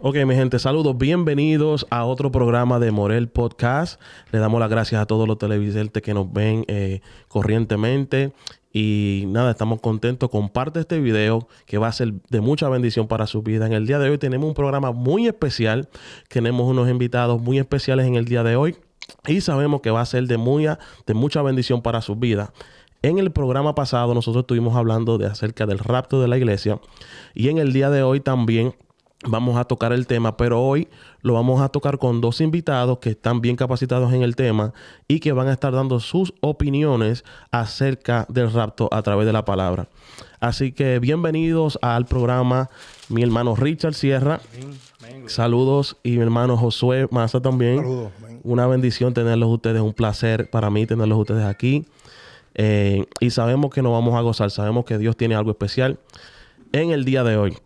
Ok, mi gente, saludos. Bienvenidos a otro programa de Morel Podcast. Le damos las gracias a todos los televidentes que nos ven corrientemente. Y nada, estamos contentos. Comparte este video que va a ser de mucha bendición para su vida. En el día de hoy tenemos un programa muy especial. Tenemos unos invitados muy especiales en el día de hoy. Y sabemos que va a ser de mucha bendición para su vida. En el programa pasado nosotros estuvimos hablando acerca del rapto de la iglesia. Y en el día de hoy también vamos a tocar el tema, pero hoy lo vamos a tocar con dos invitados que están bien capacitados en el tema y que van a estar dando sus opiniones acerca del rapto a través de la palabra. Así que bienvenidos al programa, mi hermano Richard Sierra. Saludos, y mi hermano Josué Maza también. Saludos. Una bendición tenerlos ustedes, un placer para mí tenerlos ustedes aquí. Y sabemos que nos vamos a gozar, sabemos que Dios tiene algo especial en el día de hoy.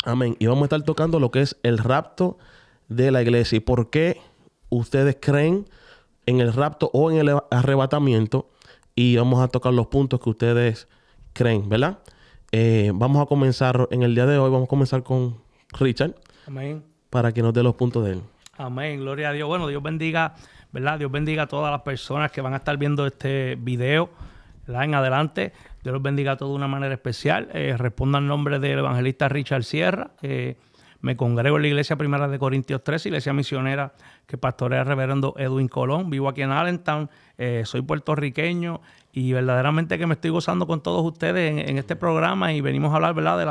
Amén. Y vamos a estar tocando lo que es el rapto de la iglesia y por qué ustedes creen en el rapto o en el arrebatamiento. Y vamos a tocar los puntos que ustedes creen, ¿verdad? Vamos a comenzar en el día de hoy. Vamos a comenzar con Richard. Amén. Para que nos dé los puntos de él. Amén. Gloria a Dios. Bueno, Dios bendiga, ¿verdad? Dios bendiga a todas las personas que van a estar viendo este video, ¿verdad? En adelante. Dios los bendiga a todos de una manera especial. Respondo al nombre del evangelista Richard Sierra. Me congrego en la iglesia primera de Corintios 13, iglesia misionera que pastorea el reverendo Edwin Colón. Vivo aquí en Allentown. Soy puertorriqueño y verdaderamente que me estoy gozando con todos ustedes en este programa y venimos a hablar, ¿verdad? De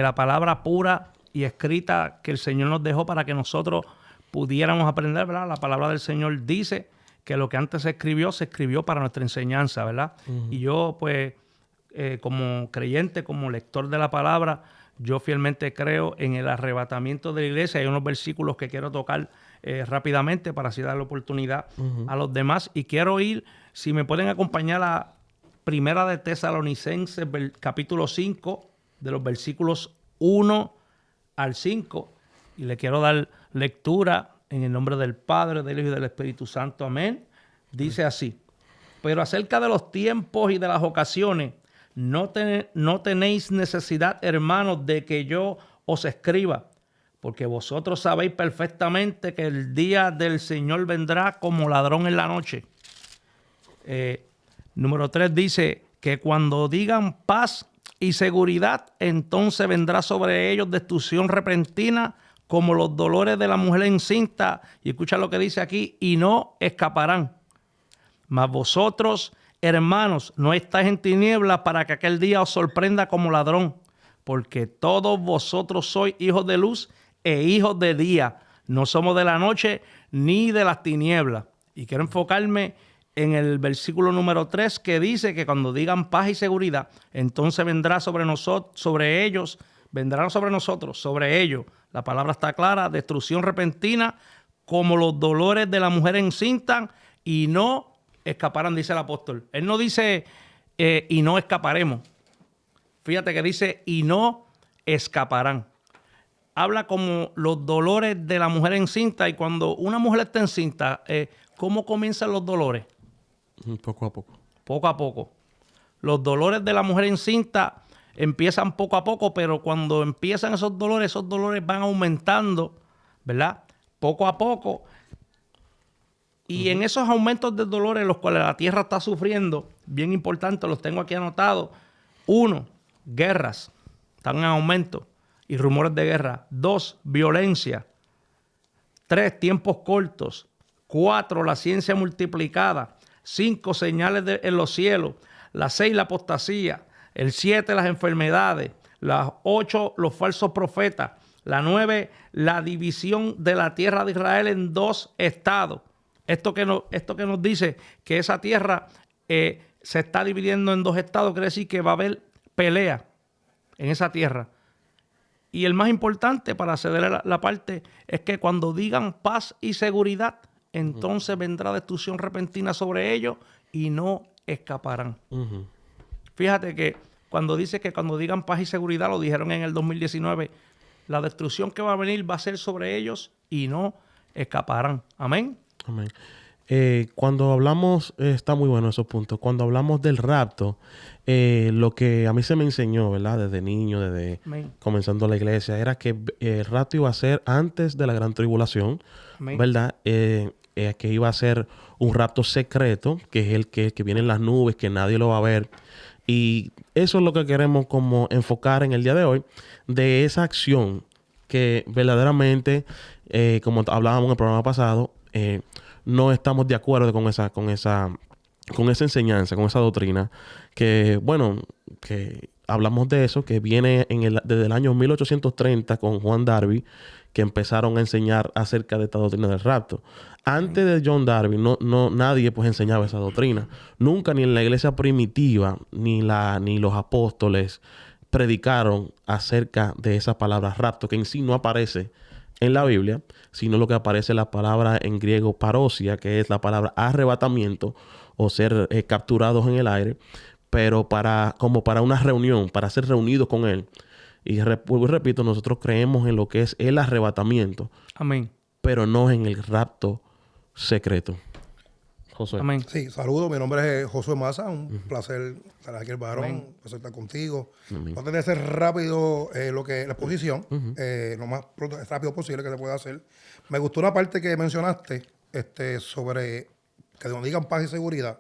la palabra pura y escrita que el Señor nos dejó para que nosotros pudiéramos aprender, ¿verdad? La palabra del Señor dice que lo que antes se escribió para nuestra enseñanza, ¿verdad? Uh-huh. Y yo, pues, como creyente, como lector de la palabra, yo fielmente creo en el arrebatamiento de la iglesia. Hay unos versículos que quiero tocar rápidamente para así darle oportunidad a los demás. Y quiero ir, si me pueden acompañar a Primera de Tesalonicenses, capítulo 5, de los versículos 1 al 5. Y le quiero dar lectura en el nombre del Padre, del Hijo y del Espíritu Santo. Amén. Dice así: pero acerca de los tiempos y de las ocasiones, no tenéis necesidad, hermanos, de que yo os escriba, porque vosotros sabéis perfectamente que el día del Señor vendrá como ladrón en la noche. Número 3 dice que cuando digan paz y seguridad, entonces vendrá sobre ellos destrucción repentina, como los dolores de la mujer encinta. Y escucha lo que dice aquí: y no escaparán. Mas vosotros, hermanos, no estáis en tinieblas para que aquel día os sorprenda como ladrón, porque todos vosotros sois hijos de luz e hijos de día. No somos de la noche ni de las tinieblas. Y quiero enfocarme en el versículo número 3, que dice que cuando digan paz y seguridad, entonces vendrá sobre ellos, sobre ellos. La palabra está clara: destrucción repentina, como los dolores de la mujer encinta, y no escaparán, dice el apóstol. Él no dice y no escaparemos. Fíjate que dice y no escaparán. Habla como los dolores de la mujer encinta. Y cuando una mujer está encinta, ¿cómo comienzan los dolores? Poco a poco. Poco a poco. Los dolores de la mujer encinta empiezan poco a poco, pero cuando empiezan esos dolores van aumentando, ¿verdad? Poco a poco. Y en esos aumentos de dolores, los cuales la tierra está sufriendo, bien importante, los tengo aquí anotados. 1, guerras, están en aumento y rumores de guerra. 2, violencia. 3, tiempos cortos. 4, la ciencia multiplicada. 5, señales en los cielos. La 6, la apostasía. El 7, las enfermedades. La 8, los falsos profetas. La 9, la división de la tierra de Israel en 2 estados. Esto que nos dice que esa tierra se está dividiendo en 2 estados, quiere decir que va a haber pelea en esa tierra. Y el más importante, para ceder la parte, es que cuando digan paz y seguridad, entonces vendrá destrucción repentina sobre ellos y no escaparán. Uh-huh. Fíjate que cuando dice que cuando digan paz y seguridad, lo dijeron en el 2019, la destrucción que va a venir va a ser sobre ellos y no escaparán. Amén. Amén. Cuando hablamos, está muy bueno esos puntos. Cuando hablamos del rapto, lo que a mí se me enseñó, ¿verdad? Desde niño, desde Amén. comenzando la iglesia, era que el rapto iba a ser antes de la gran tribulación, Amén. ¿verdad? Que iba a ser un rapto secreto, que es el que viene en las nubes, que nadie lo va a ver. Y eso es lo que queremos como enfocar en el día de hoy, de esa acción que verdaderamente, como hablábamos en el programa pasado, no estamos de acuerdo con esa enseñanza, con esa doctrina, que, bueno, que hablamos de eso, que viene desde el año 1830 con Juan Darby, que empezaron a enseñar acerca de esta doctrina del rapto. Antes de John Darby, nadie pues enseñaba esa doctrina. Nunca, ni en la iglesia primitiva, ni los apóstoles predicaron acerca de esa palabra rapto, que en sí no aparece en la Biblia, sino lo que aparece la palabra en griego parosia, que es la palabra arrebatamiento o ser capturados en el aire, pero como para una reunión, para ser reunidos con él. Y repito, nosotros creemos en lo que es el arrebatamiento, Amén. pero no en el rapto secreto. Josué. Amén. Sí, saludos. Mi nombre es Josué Maza. Un placer estar aquí, el varón. Un placer estar contigo. Voy a tener que hacer rápido la exposición, lo más rápido posible que se pueda hacer. Me gustó una parte que mencionaste sobre que nos digan paz y seguridad,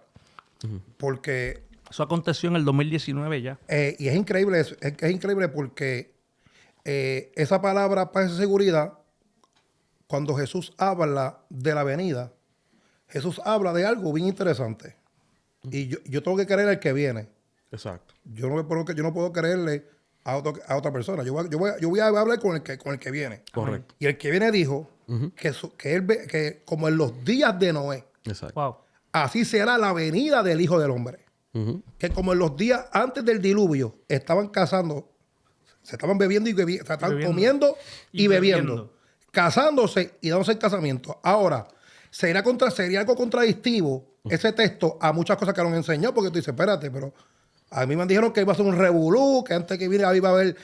porque... Eso aconteció en el 2019 ya. y es increíble, es increíble porque esa palabra paz y seguridad, cuando Jesús habla de la venida, Jesús habla de algo bien interesante. Y yo tengo que creer al que viene. Exacto. Yo no puedo creerle a otra persona. Yo voy a hablar con el que viene. Correcto. Y el que viene dijo que como en los días de Noé, Exacto. Wow. así será la venida del Hijo del Hombre. Que como en los días antes del diluvio estaban cazando, se estaban bebiendo se estaban comiendo y bebiendo, casándose y dándose el casamiento. Ahora, sería algo contradictivo ese texto a muchas cosas que nos enseñó, porque tú dices, espérate, pero a mí me dijeron que iba a ser un revolú, que antes que viniera iba a haber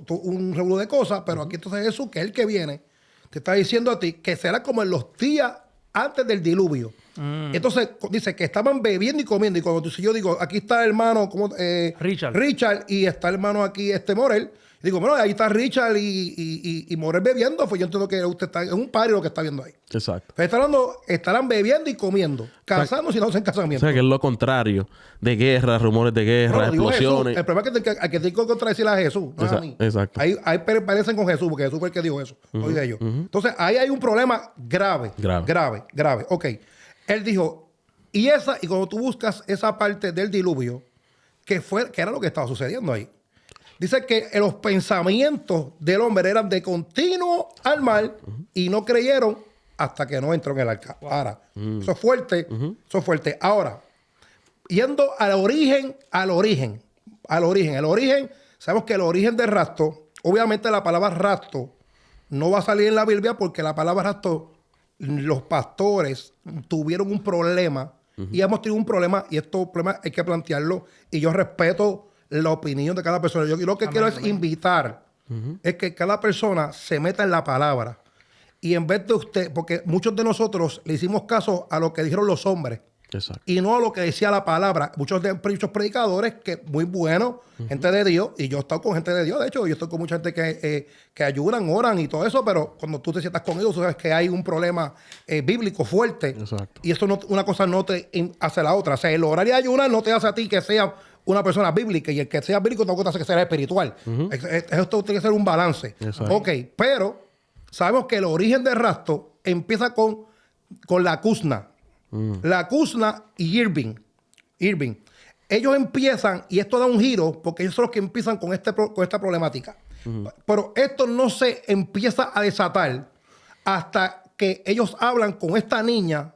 un revolú de cosas, pero aquí entonces Jesús, que es el que viene, te está diciendo a ti que será como en los días antes del diluvio. Entonces dice que estaban bebiendo y comiendo, y cuando yo digo, aquí está el hermano Richard, y está el hermano aquí Morel, digo, bueno, ahí está Richard y Morel bebiendo, pues yo entiendo que usted está, es un party lo que está viendo ahí. Exacto. Pues estarán bebiendo y comiendo, casándose y no hacen O casamiento. sea, que es lo contrario de guerra, rumores de guerra, No, digo explosiones. Jesús. El problema es que hay que tiene que contradecir a Jesús, no es a mí. Exacto. Ahí parecen con Jesús, porque Jesús fue el que dijo eso, no digo ellos. Entonces, ahí hay un problema grave. Ok. Él dijo, y cuando tú buscas esa parte del diluvio, que era lo que estaba sucediendo ahí. Dice que los pensamientos del hombre eran de continuo al mal y no creyeron hasta que no entró en el arca. Wow. Ahora, eso es fuerte, eso es fuerte. Ahora, yendo al origen, sabemos que el origen del rapto, obviamente la palabra rapto no va a salir en la Biblia porque la palabra rapto, los pastores tuvieron un problema y hemos tenido un problema y estos problemas hay que plantearlo y yo respeto la opinión de cada persona. Yo lo que quiero es invitar, es que cada persona se meta en la palabra. Y en vez de usted, porque muchos de nosotros le hicimos caso a lo que dijeron los hombres. Exacto. Y no a lo que decía la palabra. Muchos predicadores que muy buenos, gente de Dios, y yo he estado con gente de Dios, de hecho, yo estoy con mucha gente que ayudan, oran y todo eso, pero cuando tú te sientas con ellos, tú sabes que hay un problema bíblico fuerte. Exacto. Y eso una cosa no te hace la otra. O sea, el orar y ayunar no te hace a ti que sea una persona bíblica, y el que sea bíblico tampoco te hace que sea espiritual. Esto tiene que ser un balance. Exacto. Ok, pero sabemos que el origen del rapto empieza con la Kuzna. La Kuzna y Irving. Ellos empiezan, y esto da un giro, porque ellos son los que empiezan con esta problemática. Pero esto no se empieza a desatar hasta que ellos hablan con esta niña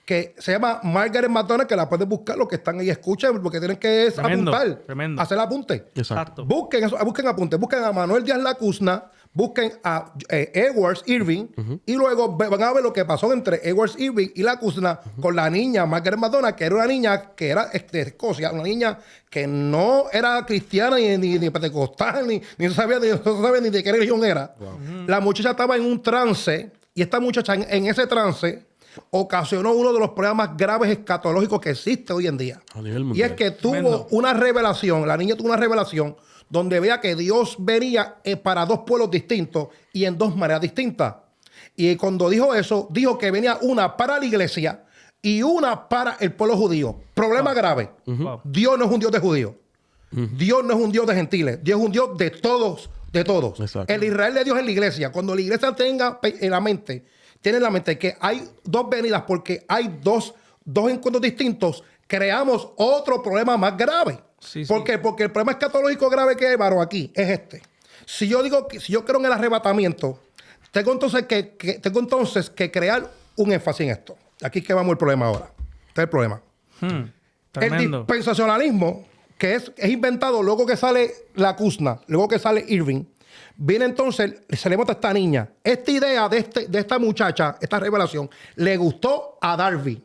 que se llama Margaret McDonald, que la pueden buscar, los que están ahí, escuchen, porque tienen que apuntar, hacer apunte. Exacto. Busquen apunte, busquen a Manuel Díaz Lacuzna, busquen a Edwards Irving, y luego van a ver lo que pasó entre Edwards Irving y Lacuzna con la niña Margaret McDonald, que era una niña que era de Escocia, una niña que no era cristiana ni pentecostal, ni sabía ni de qué religión era. Wow. La muchacha estaba en un trance, y esta muchacha en ese trance ocasionó uno de los problemas más graves escatológicos que existe hoy en día. A nivel Y mundial. es que tuvo una revelación, la niña tuvo una revelación donde vea que Dios venía para dos pueblos distintos y en dos maneras distintas. Y cuando dijo eso, dijo que venía una para la iglesia y una para el pueblo judío. Problema grave. Dios no es un Dios de judíos. Dios no es un Dios de gentiles. Dios es un Dios de todos, de todos. Exacto. El Israel de Dios es la iglesia. Cuando la iglesia tenga en la mente, tiene en la mente que hay dos venidas porque hay dos encuentros distintos, creamos otro problema más grave. Sí, ¿Por qué? Porque el problema escatológico grave que hay, varón, aquí es este. Si yo digo que si yo creo en el arrebatamiento, tengo entonces que crear un énfasis en esto. Aquí es que vamos el problema ahora. Este es el problema. El Tremendo. dispensacionalismo, que es inventado luego que sale la Kuzna, luego que sale Irving, viene entonces, se le monta a esta niña. Esta idea de esta muchacha, esta revelación, le gustó a Darby.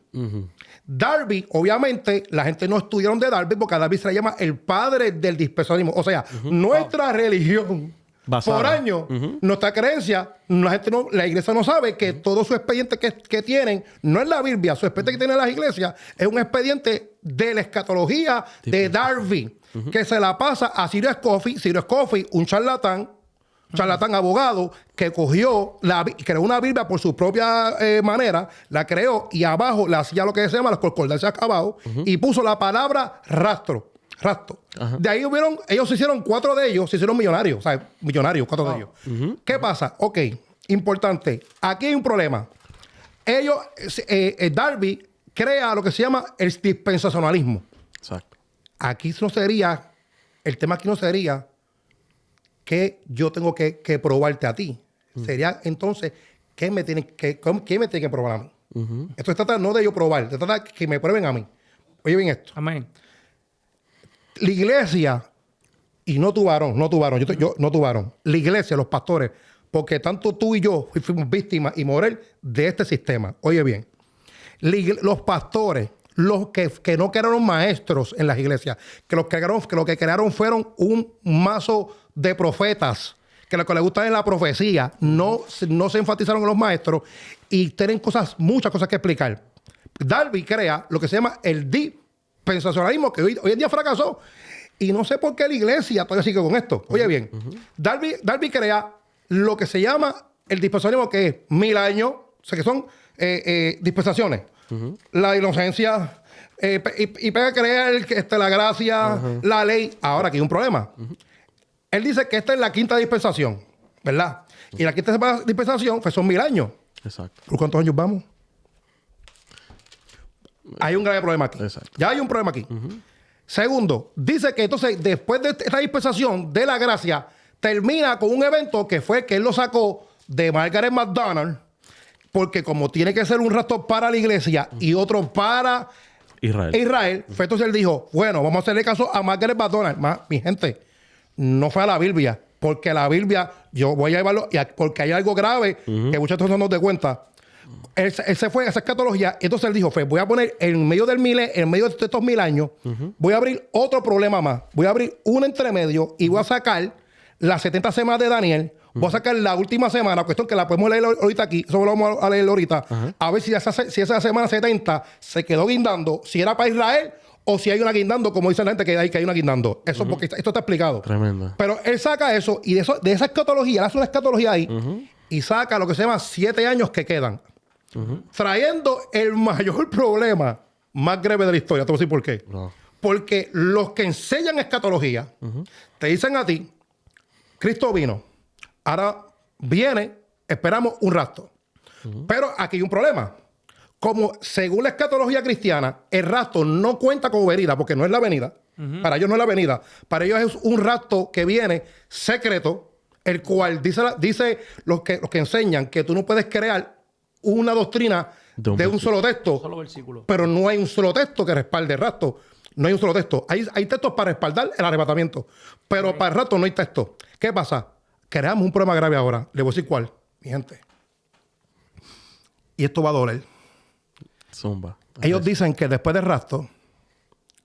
Darby, obviamente, la gente no estudiaron de Darby porque a Darby se le llama el padre del dispensacionalismo. O sea, nuestra religión, Basada. por años, nuestra creencia, la iglesia no sabe que todo su expediente que tienen no es la Biblia. Su expediente que tienen las iglesias es un expediente de la escatología de Darby, que se la pasa a Cyrus Scofield. Cyrus Scofield, un charlatán abogado que creó una Biblia por su propia manera, la creó y abajo le hacía lo que se llama las concordancias abajo y puso la palabra rastro. De ahí ellos se hicieron 4 de ellos, se hicieron millonarios, o sea, millonarios, 4 de ellos. ¿Qué pasa? Ok, importante. Aquí hay un problema. Darby crea lo que se llama el dispensacionalismo. Exacto. El tema aquí no sería que yo tengo que probarte a ti. Sería entonces, ¿quién me tiene que probar a mí? Esto se trata no de yo probar, se trata de que me prueben a mí. Oye bien esto. Amén. La iglesia, y no tu varón, no tu varón. La iglesia, los pastores, porque tanto tú y yo fuimos víctimas y morir de este sistema. Oye bien, los pastores, los que no crearon maestros en las iglesias, que lo que crearon fueron un mazo de profetas, que lo que les gusta es la profecía, no se enfatizaron en los maestros y tienen muchas cosas que explicar. Darby crea lo que se llama el dispensacionalismo, que hoy en día fracasó. Y no sé por qué la iglesia todavía sigue con esto. Oye bien, Darby crea lo que se llama el dispensacionalismo, que es 1000 años, o sea, que son dispensaciones. La inocencia, y pega a creer que la gracia, la ley. Ahora, aquí hay un problema. Él dice que esta es la 5ª dispensación, ¿verdad? Y la 5ª dispensación pues, son 1000 años. Exacto. ¿Por cuántos años vamos? Hay un grave problema aquí. Exacto. Ya hay un problema aquí. Segundo, dice que entonces después de esta dispensación de la gracia, termina con un evento que fue que él lo sacó de Margaret McDonald, porque como tiene que ser un rapto para la iglesia y otro para Israel, fue entonces él dijo, bueno, vamos a hacerle caso a Margaret McDonald. Mi gente, no fue a la Biblia, porque la Biblia, yo voy a llevarlo, porque hay algo grave que muchas veces no nos dé cuenta. Él se fue a esa escatología, entonces él dijo, voy a poner en medio de estos 1000 años, voy a abrir otro problema más. Voy a abrir un entremedio y voy a sacar las 70 semanas de Daniel, voy a sacar la última semana, cuestión que la podemos leer ahorita aquí, eso lo vamos a leer ahorita, a ver si esa semana 70 se quedó guindando, si era para Israel o si hay una guindando, como dice la gente que hay una guindando. Eso porque esto está explicado. Tremendo. Pero él saca eso y de esa escatología, él hace una escatología ahí y saca lo que se llama 7 años que quedan. Trayendo el mayor problema más grave de la historia. Te voy a decir por qué. No. Porque los que enseñan escatología te dicen a ti, Cristo vino, ahora viene, esperamos un rapto. Pero aquí hay un problema. Como según la escatología cristiana, el rapto no cuenta como venida, porque no es la venida. Para ellos no es la venida. Para ellos es un rapto que viene secreto, el cual dice los que enseñan que tú no puedes crear una doctrina de un solo texto. Solo versículo. Pero no hay un solo texto que respalde el rapto. No hay un solo texto. Hay textos para respaldar el arrebatamiento. Pero para el rapto no hay texto. ¿Qué pasa? Creamos un problema grave ahora. Le voy a decir cuál, mi gente. Y esto va a doler. Zumba. Ellos dicen que después del rapto,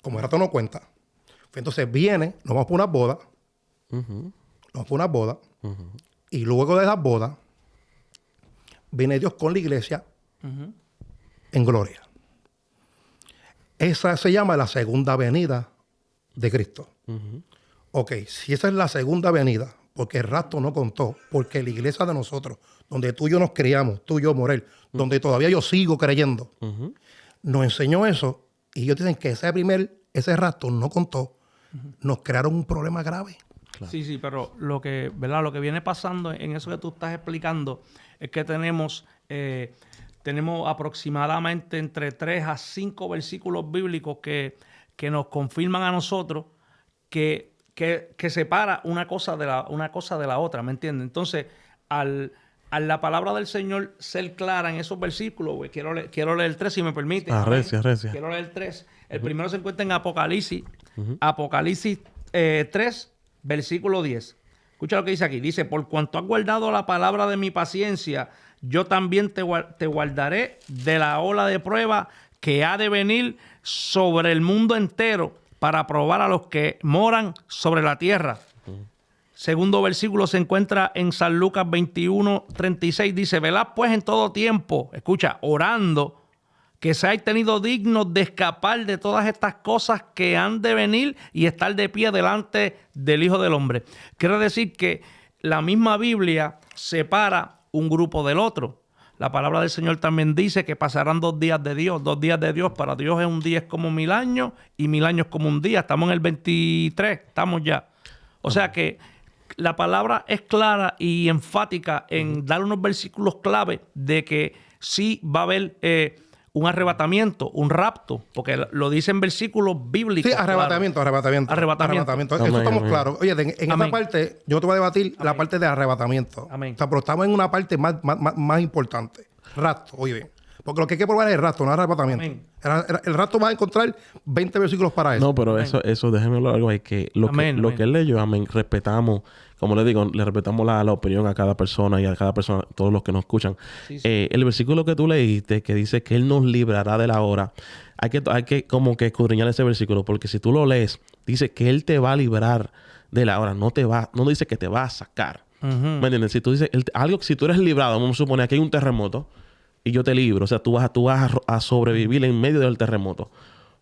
como el rapto no cuenta, pues entonces viene, nos vamos por unas bodas. Nos vamos por unas bodas. Y luego de esas bodas, viene Dios con la iglesia en gloria. Esa se llama la segunda venida de Cristo. Ok, si esa es la segunda venida, porque el rapto no contó, porque la iglesia de nosotros, donde tú y yo nos criamos, tú y yo, Morel, donde todavía yo sigo creyendo, nos enseñó eso, y ellos dicen que ese rapto no contó, nos crearon un problema grave. Claro. Sí, pero lo que viene pasando en eso que tú estás explicando es que tenemos aproximadamente entre 3 a 5 versículos bíblicos que nos confirman a nosotros que separa una cosa de la otra, ¿me entiendes? Entonces, al la palabra del Señor ser clara en esos versículos, güey, quiero leer el 3, si me permite. Arrecia. Quiero leer el 3. El primero se encuentra en Apocalipsis. Apocalipsis 3, versículo 10. Escucha lo que dice aquí. Dice, por cuanto has guardado la palabra de mi paciencia, yo también te guardaré de la ola de prueba que ha de venir sobre el mundo entero para probar a los que moran sobre la tierra. Segundo versículo se encuentra en San Lucas 21:36. Dice, velad pues en todo tiempo, escucha, orando, que seáis tenidos dignos de escapar de todas estas cosas que han de venir y estar de pie delante del Hijo del Hombre. Quiere decir que la misma Biblia separa un grupo del otro. La palabra del Señor también dice que pasarán 2 días de Dios. 2 días de Dios para Dios es un día es como 1000 años y 1000 años como un día. Estamos en el 23, estamos ya. O sea que la palabra es clara y enfática en dar unos versículos clave de que sí va a haber un arrebatamiento, un rapto, porque lo dicen versículos bíblicos. Sí, arrebatamiento. Eso estamos claros. Oye, en esta parte, yo te voy a debatir la parte de arrebatamiento. Amén. O sea, pero estamos en una parte más importante. Rapto, oye bien. Porque lo que hay que probar es el rapto, no el arrebatamiento. El rapto vas a encontrar 20 versículos para eso. No, pero eso déjeme hablar algo. Es que lo que él leyó, amén, respetamos, como le digo, le respetamos la opinión a cada persona y a cada persona, todos los que nos escuchan. Sí. El versículo que tú leíste, que dice que Él nos librará de la hora, hay que como que escudriñar ese versículo, porque si tú lo lees, dice que Él te va a librar de la hora, no dice que te va a sacar. ¿Me entiendes? Si tú dices, si tú eres librado, vamos a suponer que hay un terremoto, y yo te libro. O sea, tú vas a sobrevivir en medio del terremoto.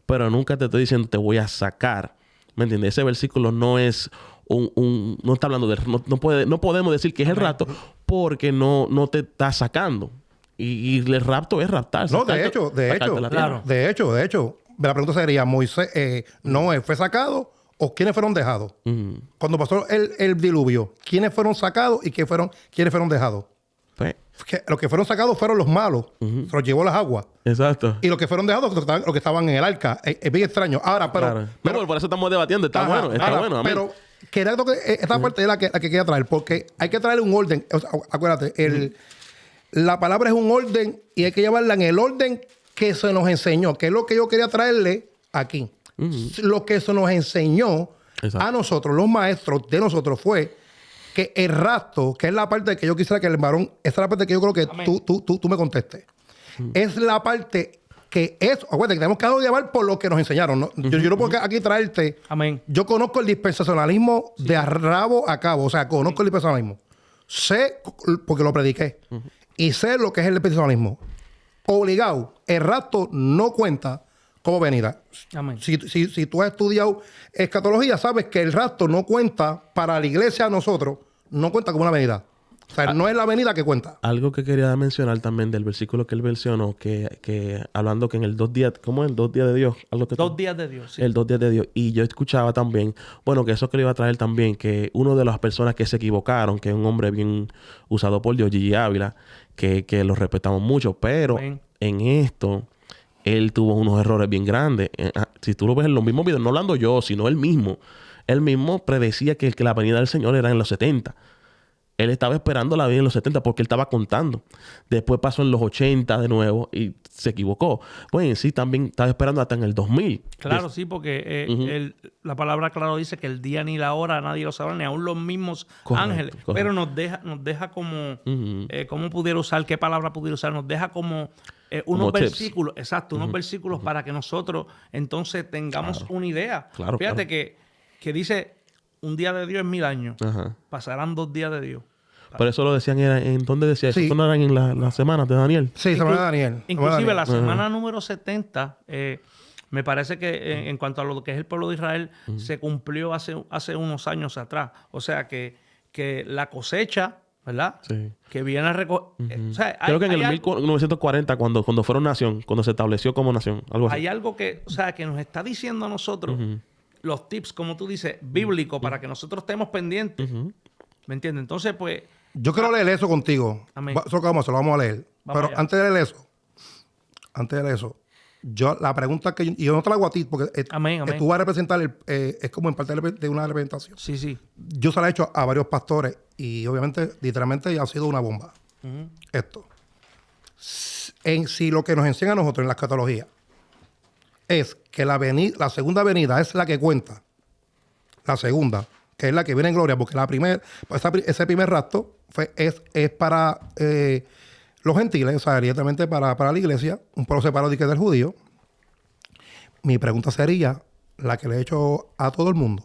Pero nunca te estoy diciendo te voy a sacar. ¿Me entiendes? Ese versículo no es no está hablando de... No podemos decir que es el rapto porque no te está sacando. Y el rapto es raptar. No, de hecho. La pregunta sería, Moisés, ¿Noé fue sacado o quiénes fueron dejados? Cuando pasó el diluvio, ¿quiénes fueron sacados y quiénes fueron dejados? Que los que fueron sacados fueron los malos. Se los llevó las aguas. Exacto. Y los que fueron dejados, los que estaban en el arca. Es bien extraño. Ahora, pero por eso estamos debatiendo. Está bueno. Amén. Pero esta parte es la que quería traer. Porque hay que traerle un orden. O sea, acuérdate, la palabra es un orden y hay que llevarla en el orden que se nos enseñó. Que es lo que yo quería traerle aquí. Lo que se nos enseñó a nosotros, los maestros de nosotros, fue que el rapto, que es la parte que yo quisiera que el varón, esa es la parte que yo creo que tú me contestes. Es la parte que es, acuérdate, que tenemos que llevar por lo que nos enseñaron, ¿no? Yo no puedo aquí traerte. Amén. Yo conozco el dispensacionalismo de rabo a cabo, o sea, conozco el dispensacionalismo. Sé, porque lo prediqué, y sé lo que es el dispensacionalismo. Obligado, el rapto no cuenta como venida. Amén. Si tú has estudiado escatología, sabes que el rapto no cuenta para la iglesia, nosotros, no cuenta como una venida. O sea, no es la venida que cuenta. Algo que quería mencionar también del versículo que él mencionó, que hablando que en el 2 días, ¿cómo es? 2 días de Dios. 2 días de Dios, sí. El 2 días de Dios. Y yo escuchaba también, bueno, que eso que le iba a traer también, que uno de las personas que se equivocaron, que es un hombre bien usado por Dios, Gigi Ávila, que lo respetamos mucho, pero en esto él tuvo unos errores bien grandes. Si tú lo ves en los mismos videos, no hablando yo, sino él mismo predecía que la venida del Señor era en los 70. Él estaba esperando la venida en los 70 porque él estaba contando. Después pasó en los 80 de nuevo y se equivocó. Pues sí, también estaba esperando hasta en el 2000. Claro, sí, porque la palabra claro dice que el día ni la hora nadie lo sabe, ni aún los mismos ángeles. Correcto. Pero nos deja como cómo pudiera usar, qué palabra pudiera usar. Nos deja como unos versículos, exacto, unos versículos para que nosotros entonces tengamos una idea. Claro, fíjate que dice, un día de Dios es 1000 años. Pasarán 2 días de Dios. Por eso lo decían, ¿en dónde decía eso? Sí. ¿Esto no eran en las semanas de Daniel? Sí, semana de Daniel. Inclusive la semana número 70, me parece que en cuanto a lo que es el pueblo de Israel, se cumplió hace unos años atrás. O sea, que la cosecha, ¿verdad? Sí. Que viene a recoger... o sea, Creo que en el 1940, cuando fueron nación, cuando se estableció como nación, algo así. Hay algo que, o sea, que nos está diciendo a nosotros los tips, como tú dices, bíblicos, para que nosotros estemos pendientes. ¿Me entiendes? Entonces, pues... Yo quiero leer eso contigo. Amén. Eso lo vamos a leer. Vamos Pero allá. antes de leer eso, la pregunta que yo no te la hago a ti, porque Amén. tú vas a representar, es como en parte de una representación. Sí, sí. Yo se la he hecho a varios pastores y obviamente, literalmente, ha sido una bomba. Esto. Si lo que nos enseña a nosotros en la escatología es que la segunda venida es la que cuenta, la segunda, que es la que viene en gloria, porque la primera, ese primer rapto es para los gentiles, o sea, directamente para la iglesia, un pueblo separado del judío. Mi pregunta sería la que le he hecho a todo el mundo.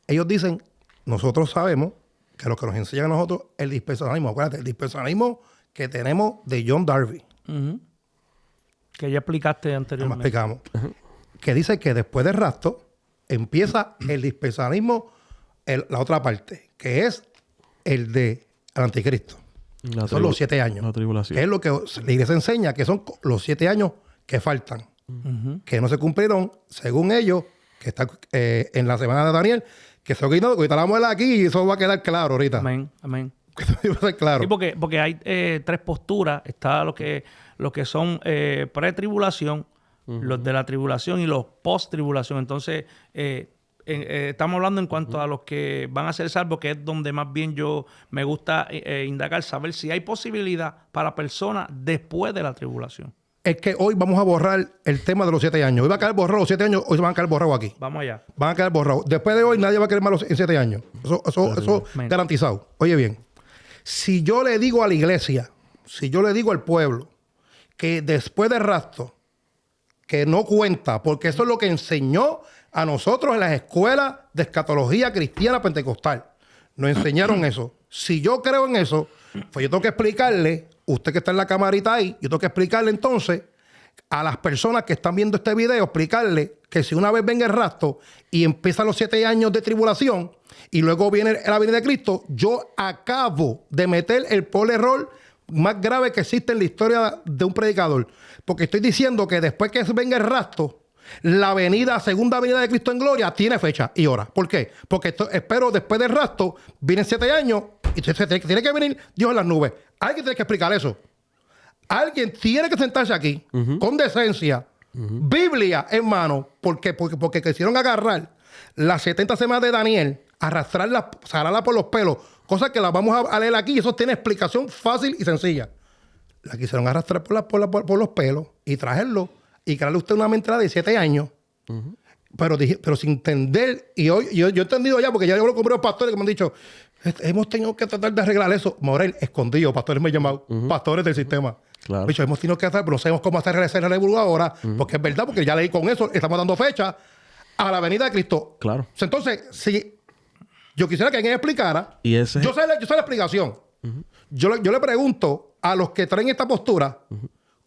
Ellos dicen, nosotros sabemos que lo que nos enseñan a nosotros es el dispensacionalismo. Acuérdate, el dispensacionalismo que tenemos de John Darby. Que ya explicaste Ya me anteriormente. explicamos. Que dice que después del rapto empieza el dispensacionalismo, la otra parte, que es el de el anticristo. Son los 7 años. La tribulación. Que es lo que la iglesia enseña, que son los 7 años que faltan. Que no se cumplieron, según ellos, que está en la semana de Daniel, que eso que ahorita la vamos a ver aquí y eso va a quedar claro ahorita. Amén, amén. Eso va a ser claro. Sí, porque hay 3 posturas. Está lo que son pre-tribulación, los de la tribulación y los post-tribulación. Entonces, estamos hablando en cuanto a los que van a ser salvos, que es donde más bien yo me gusta indagar, saber si hay posibilidad para personas después de la tribulación. Es que hoy vamos a borrar el tema de los 7 años. Hoy va a quedar borrado los 7 años, hoy se van a quedar borrados aquí. Vamos allá. Van a quedar borrados. Después de hoy nadie va a querer más en 7 años. Eso Amén. garantizado. Oye bien, si yo le digo a la iglesia, si yo le digo al pueblo, que después del rapto, que no cuenta, porque eso es lo que enseñó a nosotros en las escuelas de escatología cristiana pentecostal. Nos enseñaron eso. Si yo creo en eso, pues yo tengo que explicarle, usted que está en la camarita ahí, yo tengo que explicarle entonces a las personas que están viendo este video, explicarle que si una vez venga el rapto y empiezan los 7 años de tribulación y luego viene la venida de Cristo, yo acabo de meter el peor error más grave que existe en la historia de un predicador. Porque estoy diciendo que después que venga el rapto, la segunda venida de Cristo en gloria tiene fecha y hora. ¿Por qué? Porque espero después del rapto, vienen 7 años y tiene que venir Dios en las nubes. Alguien tiene que explicar eso. Alguien tiene que sentarse aquí con decencia, Biblia en mano, porque quisieron agarrar las 70 semanas de Daniel, arrastrarla, sacarla por los pelos, cosas que las vamos a leer aquí y eso tiene explicación fácil y sencilla. La quisieron arrastrar por los pelos y traerlo y crearle usted una mentalidad de 7 años. Pero sin entender, y hoy yo he entendido ya, porque ya yo hablo con varios pastores que me han dicho, hemos tenido que tratar de arreglar eso. Morel, escondido, pastores me han llamado, pastores del sistema. Claro. Dicho, hemos tenido que hacer, pero no sabemos cómo hacer ese revuelo ahora, porque es verdad, porque ya leí con eso, estamos dando fecha a la venida de Cristo. Claro. Entonces, si yo quisiera que alguien explicara, Y ese... yo sé la explicación. Yo le pregunto a los que traen esta postura,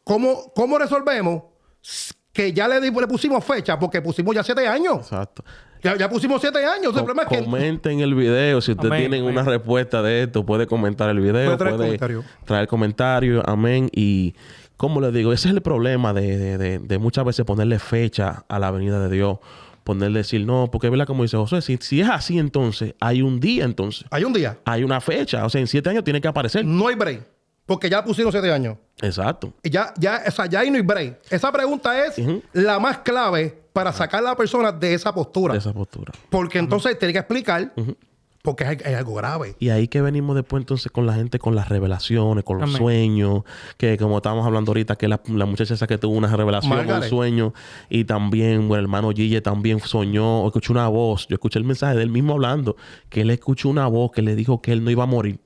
¿cómo resolvemos que ya le pusimos fecha? Porque pusimos ya 7 años. Exacto. Ya pusimos 7 años. El problema es que... Comenten el video. Si ustedes tienen una respuesta de esto, puede comentar el video. Puede traer comentarios. Amén. Y como les digo, ese es el problema de muchas veces ponerle fecha a la venida de Dios. Ponerle decir, no, porque es verdad, como dice José, si es así, entonces hay un día, entonces. Hay un día. Hay una fecha. O sea, en 7 años tiene que aparecer. No hay break. Porque ya pusieron 7 años. Exacto. Y ya ahí no hay break. Esa pregunta es la más clave para sacar a la persona de esa postura. De esa postura. Porque entonces tiene que explicar porque es algo grave. Y ahí que venimos después entonces con la gente, con las revelaciones, con los sueños, que como estábamos hablando ahorita, que la muchacha esa que tuvo una revelación, un sueño, y también, bueno, el hermano Gille también soñó, escuchó una voz, yo escuché el mensaje de él mismo hablando, que él escuchó una voz que le dijo que él no iba a morir.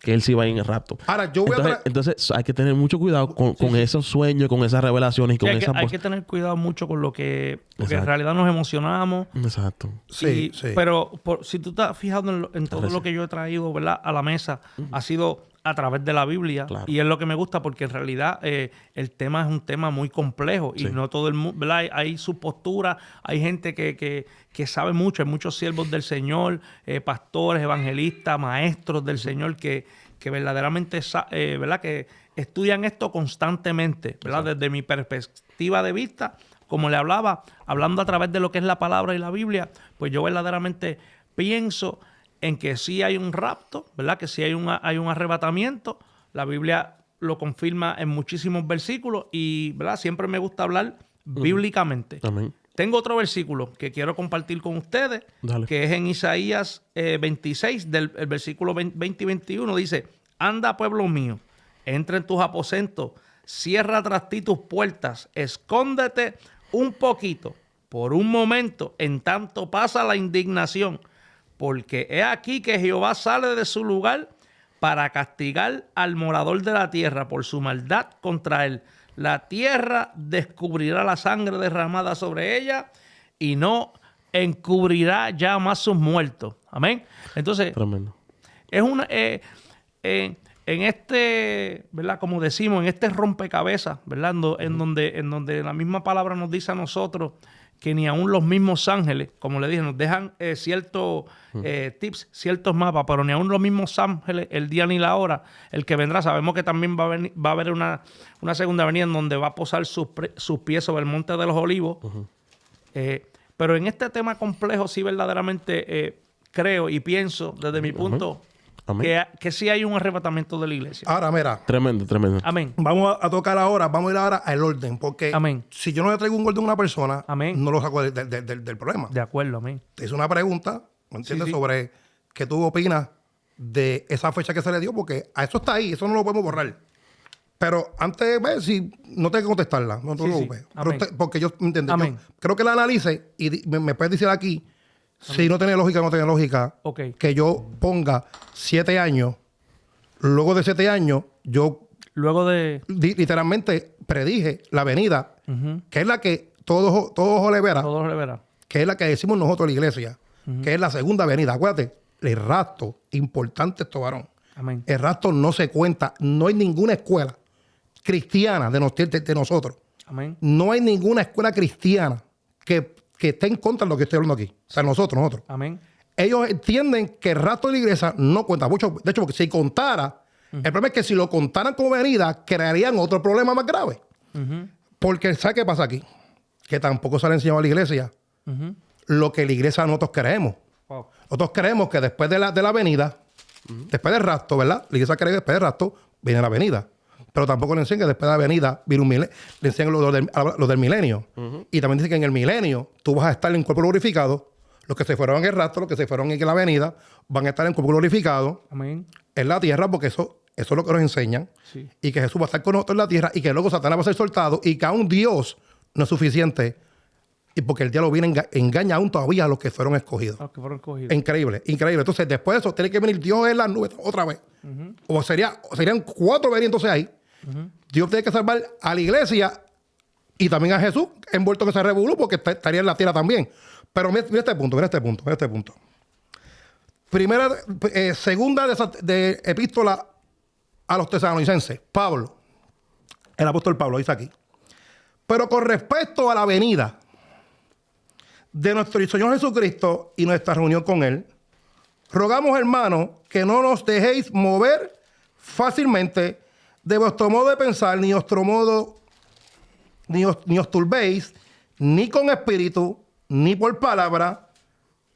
que él sí va en el rapto. Ahora, yo voy entonces hay que tener mucho cuidado con esos sueños, con esas revelaciones y con esas... Hay que tener cuidado mucho con lo que... Porque en realidad nos emocionamos. Exacto. Sí. Pero si tú estás fijado en todo lo que yo he traído, ¿verdad?, a la mesa, ha sido a través de la Biblia. Claro. Y es lo que me gusta porque en realidad el tema es un tema muy complejo y no todo el mundo, ¿verdad? Hay su postura, hay gente que sabe mucho, hay muchos siervos del Señor, pastores, evangelistas, maestros del Señor que verdaderamente, ¿verdad?, que estudian esto constantemente, ¿verdad? Exacto. Desde mi perspectiva de vista, como le hablaba, hablando a través de lo que es la palabra y la Biblia, pues yo verdaderamente pienso en que sí hay un rapto, ¿verdad? Que sí hay un arrebatamiento. La Biblia lo confirma en muchísimos versículos y, ¿verdad?, siempre me gusta hablar bíblicamente. Amén. Tengo otro versículo que quiero compartir con ustedes, que es en Isaías 26, el versículo 20 y 21. Dice, anda, pueblo mío, entra en tus aposentos, cierra tras ti tus puertas, escóndete un poquito, por un momento, en tanto pasa la indignación. Porque he aquí que Jehová sale de su lugar para castigar al morador de la tierra por su maldad contra él. La tierra descubrirá la sangre derramada sobre ella y no encubrirá ya más sus muertos. Amén. Entonces, tremendo. Es una... en este, ¿verdad?, como decimos, en este rompecabezas, ¿verdad?, en donde la misma palabra nos dice a nosotros que ni aún los mismos ángeles, como le dije, nos dejan ciertos tips, ciertos mapas, pero ni aún los mismos ángeles, el día ni la hora, el que vendrá, sabemos que también va a haber una segunda venida en donde va a posar sus pies sobre el monte de los olivos. Pero en este tema complejo sí verdaderamente creo y pienso desde mi punto que sí hay un arrebatamiento de la iglesia. Ahora, mira. Tremendo. Amén. Vamos a tocar ahora, vamos a ir ahora al orden, porque amén, si yo no le traigo un orden a una persona, amén, no lo saco del problema. De acuerdo, amén. Te hice una pregunta, ¿me entiendes? Sí. Sobre qué tú opinas de esa fecha que se le dio, porque a eso está ahí, eso no lo podemos borrar. Pero antes, si no tengo que contestarla, no te preocupes. Porque yo, ¿entiendes? Yo creo que la analice y me puedes decir aquí, si no tiene lógica o no tiene lógica, que yo ponga 7 años, luego de 7 años, yo literalmente predije la venida, que es la que todos ojo le verá, que es la que decimos nosotros en la iglesia, que es la segunda venida. Acuérdate, el rapto, importante esto, varón. Amén. El rapto no se cuenta, no hay ninguna escuela cristiana de nosotros. Amén. No hay ninguna escuela cristiana que esté en contra de lo que estoy hablando aquí. O sea, nosotros. Amén. Ellos entienden que el rapto de la iglesia no cuenta mucho. De hecho, porque si contara, el problema es que si lo contaran como venida, crearían otro problema más grave. Porque, ¿sabe qué pasa aquí? Que tampoco se le ha enseñado a la iglesia lo que la iglesia nosotros creemos. Wow. Nosotros creemos que después de la venida, después del rapto, ¿verdad? La iglesia cree que después del rapto viene la venida. Pero tampoco le enseñan que después de la venida viene un milenio. Le enseñan lo del milenio. Y también dicen que en el milenio tú vas a estar en cuerpo glorificado. Los que se fueron en el rapto, los que se fueron en la venida, van a estar en cuerpo glorificado. Amén. En la tierra, porque eso es lo que nos enseñan. Sí. Y que Jesús va a estar con nosotros en la tierra y que luego Satanás va a ser soltado y que aún Dios no es suficiente. Y porque el diablo viene engaña aún todavía a los que fueron escogidos. Increíble. Entonces, después de eso, tiene que venir Dios en las nubes otra vez. O serían 4 venidas entonces ahí. Dios tiene que salvar a la iglesia y también a Jesús envuelto en ese revolú porque estaría en la tierra también. Pero mira este punto. Segunda de epístola a los tesalonicenses. Pablo, el apóstol Pablo, dice aquí. Pero con respecto a la venida de nuestro Señor Jesucristo y nuestra reunión con Él, rogamos, hermanos, que no nos dejéis mover fácilmente de vuestro modo de pensar, ni os turbéis, ni con espíritu, ni por palabra,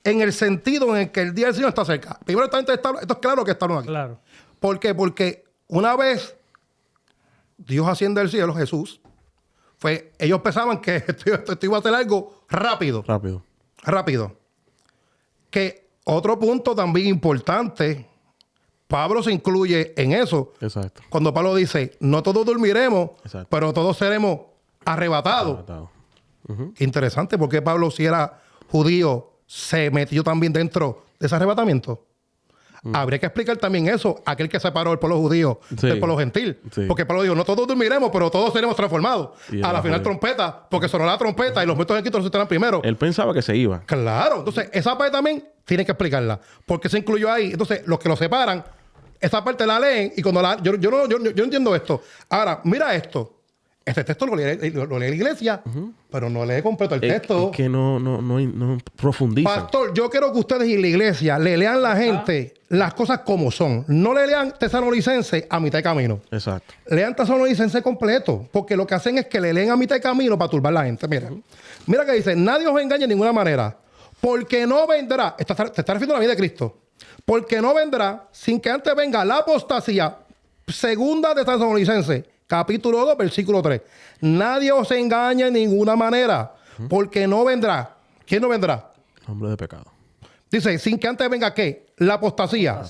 en el sentido en el que el día del Señor está cerca. Primero, esto es claro que estamos aquí. Claro. ¿Por qué? Porque una vez Dios asciende al cielo, Jesús, ellos pensaban que esto iba a ser algo rápido. Que otro punto también importante, Pablo se incluye en eso. Exacto. Cuando Pablo dice, no todos dormiremos, pero todos seremos arrebatados. Interesante, porque Pablo, si era judío, se metió también dentro de ese arrebatamiento. Habría que explicar también eso, aquel que separó el pueblo judío del pueblo gentil. Sí. Porque el pueblo dijo, no todos dormiremos, pero todos seremos transformados. A la final trompeta, porque sonó la trompeta y los muertos en Cristo resucitarán primero. Él pensaba que se iba. Claro. Entonces, esa parte también tiene que explicarla. Porque se incluyó ahí. Entonces, los que lo separan, esa parte la leen y cuando la... Yo no entiendo esto. Ahora, mira esto. Este texto lo lee la iglesia, pero no lee completo el texto. Es que no profundiza. Pastor, yo quiero que ustedes y la iglesia le lean a la gente las cosas como son. No le lean Tesalonicense a mitad de camino. Exacto. Lean Tesalonicense completo, porque lo que hacen es que le leen a mitad de camino para turbar a la gente. Mira que dice, nadie os engañe de ninguna manera, porque no vendrá, te está refiriendo a la vida de Cristo, porque no vendrá sin que antes venga la apostasía, segunda de Tesalonicense, capítulo 2, versículo 3. Nadie os engaña en ninguna manera, porque no vendrá. ¿Quién no vendrá? Hombre de pecado. Dice, sin que antes venga ¿qué? La apostasía.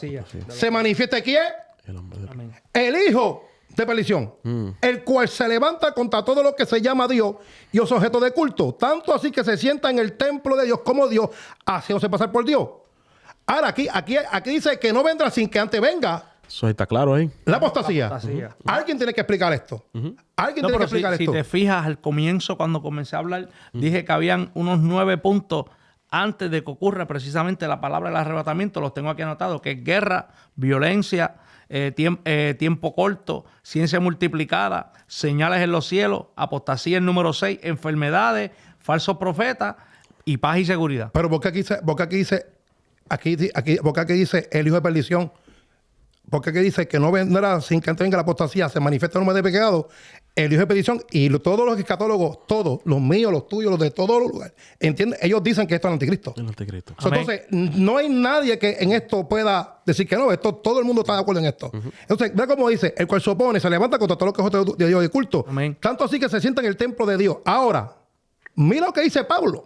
¿Se manifieste quién? El hombre de pecado. El hijo de perdición, el cual se levanta contra todo lo que se llama Dios y es objeto de culto. Tanto así que se sienta en el templo de Dios como Dios, haciéndose pasar por Dios. Ahora, aquí dice que no vendrá sin que antes venga. Eso está claro ahí. La apostasía. Alguien tiene que explicar esto. Alguien tiene que explicar esto. Si te fijas, al comienzo, cuando comencé a hablar, dije que habían unos 9 puntos antes de que ocurra precisamente la palabra del arrebatamiento. Los tengo aquí anotados, que es guerra, violencia, tiempo corto, ciencia multiplicada, señales en los cielos, apostasía el número 6, enfermedades, falsos profetas y paz y seguridad. Pero ¿por qué aquí dice el hijo de perdición? Porque aquí dice que no vendrá sin que antes venga la apostasía, se manifiesta el nombre de pecado, el hijo de perdición y todos los escatólogos, todos, los míos, los tuyos, los de todos los lugares, ¿entiendes? Ellos dicen que esto es el anticristo. El anticristo. Entonces, no hay nadie que en esto pueda decir que no, todo el mundo está de acuerdo en esto. Entonces, ve cómo dice, el cual se opone, se levanta contra todo lo que es otro de Dios y culto. Amén. Tanto así que se sienta en el templo de Dios. Ahora, mira lo que dice Pablo.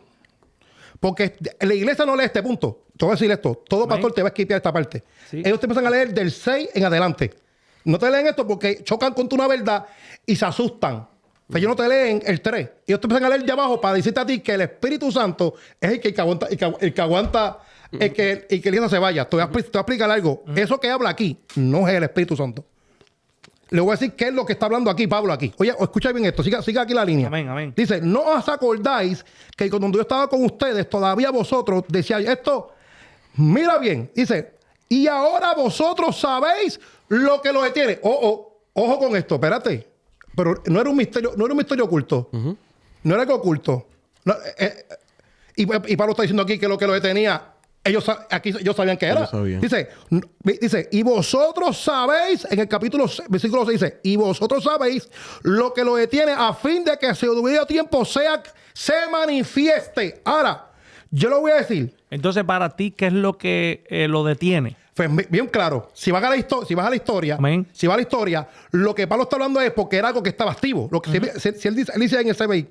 Porque la iglesia no lee este punto. Te voy a decir esto. Todo pastor te va a esquipear esta parte. Sí. Ellos te empiezan a leer del 6 en adelante. No te leen esto porque chocan contra una verdad y se asustan. O sea, ellos no te leen el 3. Ellos te empiezan a leer de abajo para decirte a ti que el Espíritu Santo es el que aguanta, el que el iglesia se vaya. Te voy a explicar algo. Eso que habla aquí no es el Espíritu Santo. Le voy a decir qué es lo que está hablando aquí Pablo aquí. Oye, escucha bien esto. Siga aquí la línea. Amén, amén. Dice, ¿no os acordáis que cuando yo estaba con ustedes, todavía vosotros decíais esto? Mira bien. Dice, y ahora vosotros sabéis lo que lo detiene. Ojo con esto. Espérate. Pero no era un misterio oculto. No era algo oculto. No, y Pablo está diciendo aquí que lo que lo detenía... Ellos sabían que era. Dice, y vosotros sabéis, en el capítulo, versículo 6 dice, y vosotros sabéis lo que lo detiene a fin de que su debido tiempo se manifieste. Ahora, yo lo voy a decir. Entonces, para ti, ¿qué es lo que lo detiene? Pues bien claro, si vas a la historia, Amén. Si vas a la historia, lo que Pablo está hablando es porque era algo que estaba activo. Lo que si él dice en el CBI.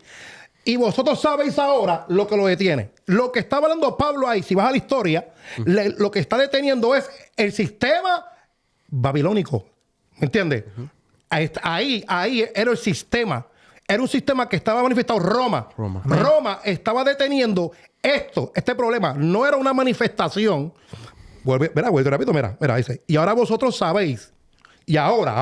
Y vosotros sabéis ahora lo que lo detiene. Lo que está hablando Pablo ahí, si vas a la historia, lo que está deteniendo es el sistema babilónico. ¿Me entiendes? Ahí era el sistema. Era un sistema que estaba manifestado Roma. Roma estaba deteniendo este problema. No era una manifestación. Repito, mira, dice. Y ahora vosotros sabéis. Y ahora.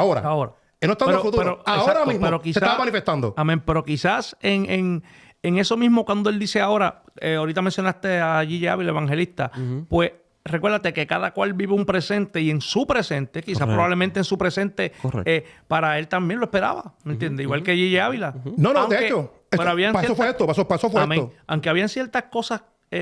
No está en el futuro. Ahora mismo se estaba manifestando. Amén. Pero quizás en eso mismo, cuando él dice ahora, ahorita mencionaste a G.J. Ávila, el evangelista, pues recuérdate que cada cual vive un presente y en su presente, quizás probablemente en su presente, para él también lo esperaba. ¿Me entiendes? Igual que G.J. Ávila. No, de hecho. Pasó fue esto. Aunque habían ciertas cosas,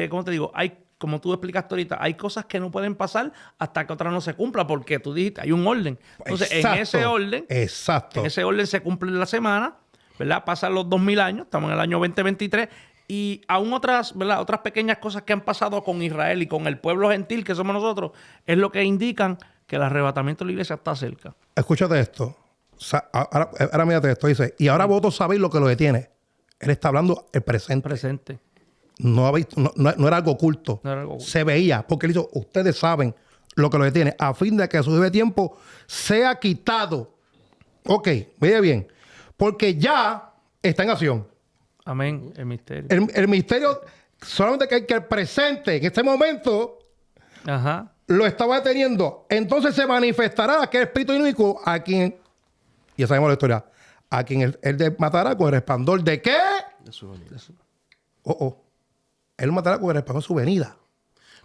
¿cómo te digo? Como tú explicaste ahorita, hay cosas que no pueden pasar hasta que otras no se cumplan, porque tú dijiste, hay un orden. Entonces, en ese orden se cumple la semana, ¿verdad? Pasan los 2000 años, estamos en el año 2023, y aún otras, ¿verdad? Otras pequeñas cosas que han pasado con Israel y con el pueblo gentil que somos nosotros, es lo que indican que el arrebatamiento de la iglesia está cerca. Escúchate esto. Ahora mírate esto. Dice, y ahora vosotros sabéis lo que lo detiene. Él está hablando el presente. No era algo oculto. Se veía, porque él dijo, ustedes saben lo que lo detiene, a fin de que a su debido tiempo sea quitado. Ok, vaya bien. Porque ya está en acción. Amén, el misterio. El misterio, solamente que el presente, en este momento, lo estaba deteniendo. Entonces se manifestará aquel espíritu inicuo a quien, ya sabemos la historia, a quien él matará con el resplandor de qué? De su venida. Él matará con el resplandor de su venida.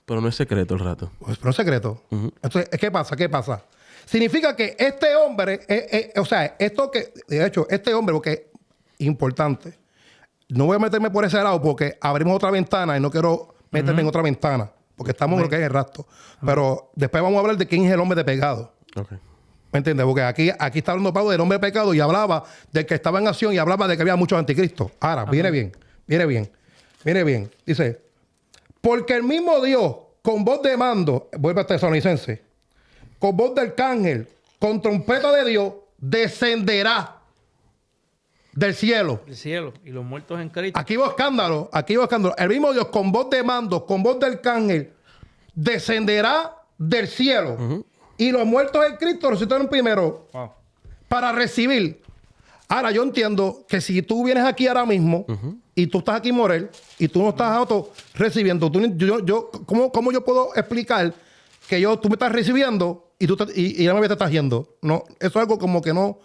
Pero no es secreto el rato. Pues no es secreto. Entonces, ¿qué pasa? ¿Qué pasa? Significa que este hombre, o sea, esto que, de hecho, este hombre, porque es importante, no voy a meterme por ese lado porque abrimos otra ventana y no quiero meterme en otra ventana, porque estamos en lo que es el rastro. Pero después vamos a hablar de quién es el hombre de pecado. Okay. ¿Me entiendes? Porque aquí está hablando Pablo del hombre de pecado y hablaba de que estaba en acción y hablaba de que había muchos anticristos. Ahora, viene bien. Dice, porque el mismo Dios, con voz de mando, vuelve a Tesalonicense, con voz del arcángel, con trompeta de Dios, descenderá del cielo. Del cielo. Y los muertos en Cristo. Aquí hubo escándalo. El mismo Dios, con voz de mando, con voz del arcángel, descenderá del cielo. Y los muertos en Cristo resucitaron primero para recibir. Ahora, yo entiendo que si tú vienes aquí ahora mismo y tú estás aquí en Morel y tú no estás recibiendo, ¿cómo yo puedo explicar que tú me estás recibiendo y ya me estás yendo? No, eso es algo como que no